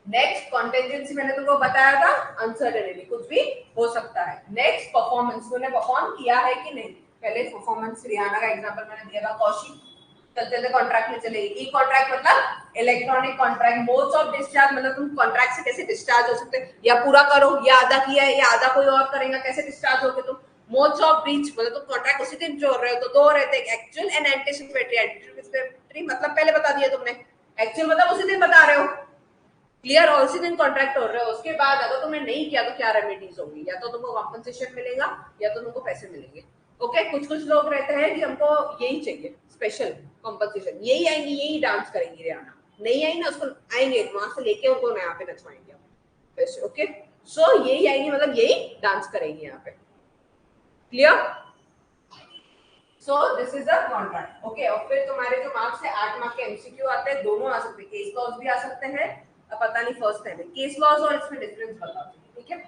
नेक्स्ट कॉन्टेंजेंसी मैंने तुमको बताया था, अनसर्टेनिटी, कुछ भी हो सकता है। नेक्स्ट परफॉर्मेंस, तूने परफॉर्म किया है कि नहीं। पहले परफॉर्मेंस, रियाना का एग्जांपल मैंने दिया था, कौशिक चलते कॉन्ट्रैक्ट में चलेगी। ई कॉन्ट्रैक्ट मतलब electronic contract. Modes of discharge मतलब तुम कॉन्ट्रैक्ट से कैसे डिस्चार्ज हो सकते हैं, या पूरा करो या आधा किया है या आधा कोई और करेगा, कैसे डिस्चार्ज होगे तुम। मोड्स ऑफ ब्रीच मतलब तुम कॉन्ट्रैक्ट उसी दिन जोड़ रहे हो तो दो रहते हैं, एक्चुअल एंड एंटिसिपेटरी। एंटिसिपेटरी मतलब पहले बता दिया तुमने, एक्चुअल मतलब उसी दिन बता रहे हो। क्लियर? और उसी दिन कॉन्ट्रैक्ट हो रहे हो। उसके बाद अगर तुमने नहीं किया तो क्या रेमेडीज होगी, या तो तुमको कॉम्पनसेशन मिलेगा या तो तुमको पैसे मिलेंगे। ओके, कुछ लोग रहते हैं कि हमको यही चाहिए, स्पेशल कॉम्पनसेशन, यही आएंगी, यही डांस करेंगी रियाना, नहीं आई ना उसको आएंगे वहां से लेके उनको यहाँ पे नचवाएंगे पैसे। ओके, सो यही आएंगी मतलब यही डांस करेंगी यहाँ पे। Clear? So this is a contract. Okay, और फिर तुम्हारे जो मार्क्स है 8 मार्क के एमसीक्यू आते हैं, दोनों आ सकते हैं, केस लॉज भी आ सकते हैं। अब पता नहीं फर्स्ट टाइम है केस लॉज और इसमें डिफरेंस बताओ। ठीक है,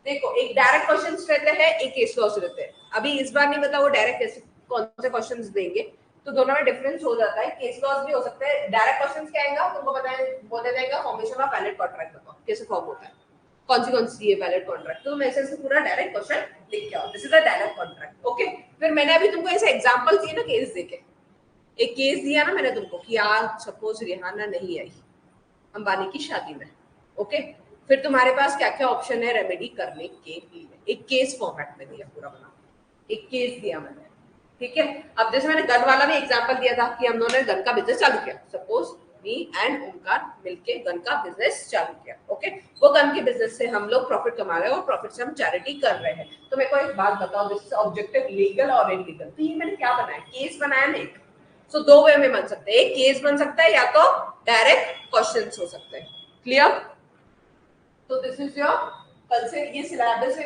देखो एक डायरेक्ट क्वेश्चंस रहते हैं, एक केस लॉज रहते हैं। अभी इस बार नहीं बता वो डायरेक्ट कैसे कौन से क्वेश्चंस देंगे, तो दोनों में डिफरेंस हो जाता है। केस लॉज भी हो सकता है। डायरेक्ट क्वेश्चंस क्या आएगा तुमको बताएं, बोले जाएगा फॉर्मेशन ऑफ वैलिड कॉन्ट्रैक्ट बताओ कैसे फॉर्म होता है, कौन सी है वैलिड कॉन्ट्रैक्ट, तो तुम ऐसे से पूरा डायरेक्ट क्वेश्चन लिख के आओ, this is a direct contract. Okay, फिर मैंने अभी तुमको ऐसे एग्जांपल दिए ना केस देके, एक केस दिया ना मैंने तुमको कि यार सपोज रिहाना नहीं आई अंबानी की शादी में। ओके, फिर तुम्हारे पास क्या क्या ऑप्शन है रेमेडी करने के लिए, एक केस फॉर्मेट में दिया पूरा बना, एक केस दिया मैंने। ठीक है, अब जैसे मैंने गन वाला भी एग्जांपल दिया था कि हम दोनों ने गन का बिजनेस चालू किया, सपोज मी एंड ओमकार मिलके गन का बिजनेस चालू किया। ओके, वो गन के बिजनेस से हम लोग प्रॉफिट कमा रहे हैं और प्रॉफिट से हम चैरिटी कर रहे हैं। तो मेरे को एक बात बताओ, दिस ऑब्जेक्टिव लीगल और इलीगल, तो ये मैंने क्या बनाया, केस बनाया ना एक। सो दो वे में बन सकते हैं, एक केस बन सकता है या तो डायरेक्ट क्वेश्चंस हो सकते हैं। क्लियर? तो दिस इज योर, कल से ये सिलेबस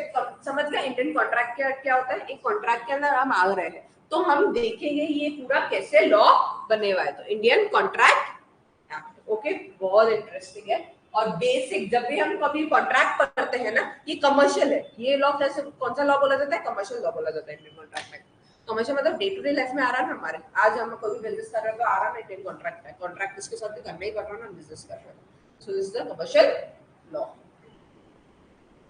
समझ गया। इंडियन कॉन्ट्रैक्ट क्या होता है, एक कॉन्ट्रैक्ट के अंदर हम आ रहे हैं तो हम देखेंगे ये पूरा कैसे लॉ बने हुआ है, तो इंडियन कॉन्ट्रैक्ट एक्ट। ओके, बहुत इंटरेस्टिंग है। और बेसिक जब भी हम कभी कॉन्ट्रैक्ट करते हैं ना, ये कमर्शियल है, ये लॉ कैसे, कौन सा लॉ बोला जाता है, कमर्शियल लॉ बोला जाता है इंडियन कॉन्ट्रैक्ट एक्ट। कमर्शियल मतलब डे टू डे लाइफ में आ रहा है ना हमारे, आज हम कोई भी बिजनेस कर रहे हैं तो आ रहा है ना इंडियन कॉन्ट्रैक्ट है, कॉन्ट्रैक्ट इसके साथ भी करना ही पड़ रहा है ना, बिजनेस कर रहे हैं। So this is the commercial law.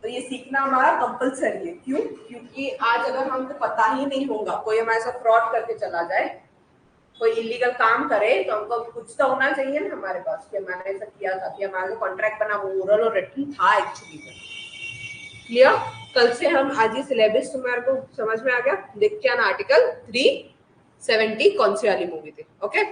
तो ये सीखना हमारा कंपलसरी है। क्यों? क्योंकि आज अगर हमको पता ही नहीं होगा, कोई हमारे साथ फ्रॉड करके चला जाए, कोई इलीगल काम करे, तो हमको कुछ तो होना चाहिए ना हमारे पास कि मैंने ऐसा किया था, कि हमारा कॉन्ट्रैक्ट बना वो ओरल और रिटन था एक्चुअली में। क्लियर? कल से हम आज ये सिलेबस तुम्हारे को समझ में आ गया, देख के आना आर्टिकल 370 कौन सी वाली मूवी थी। ओके।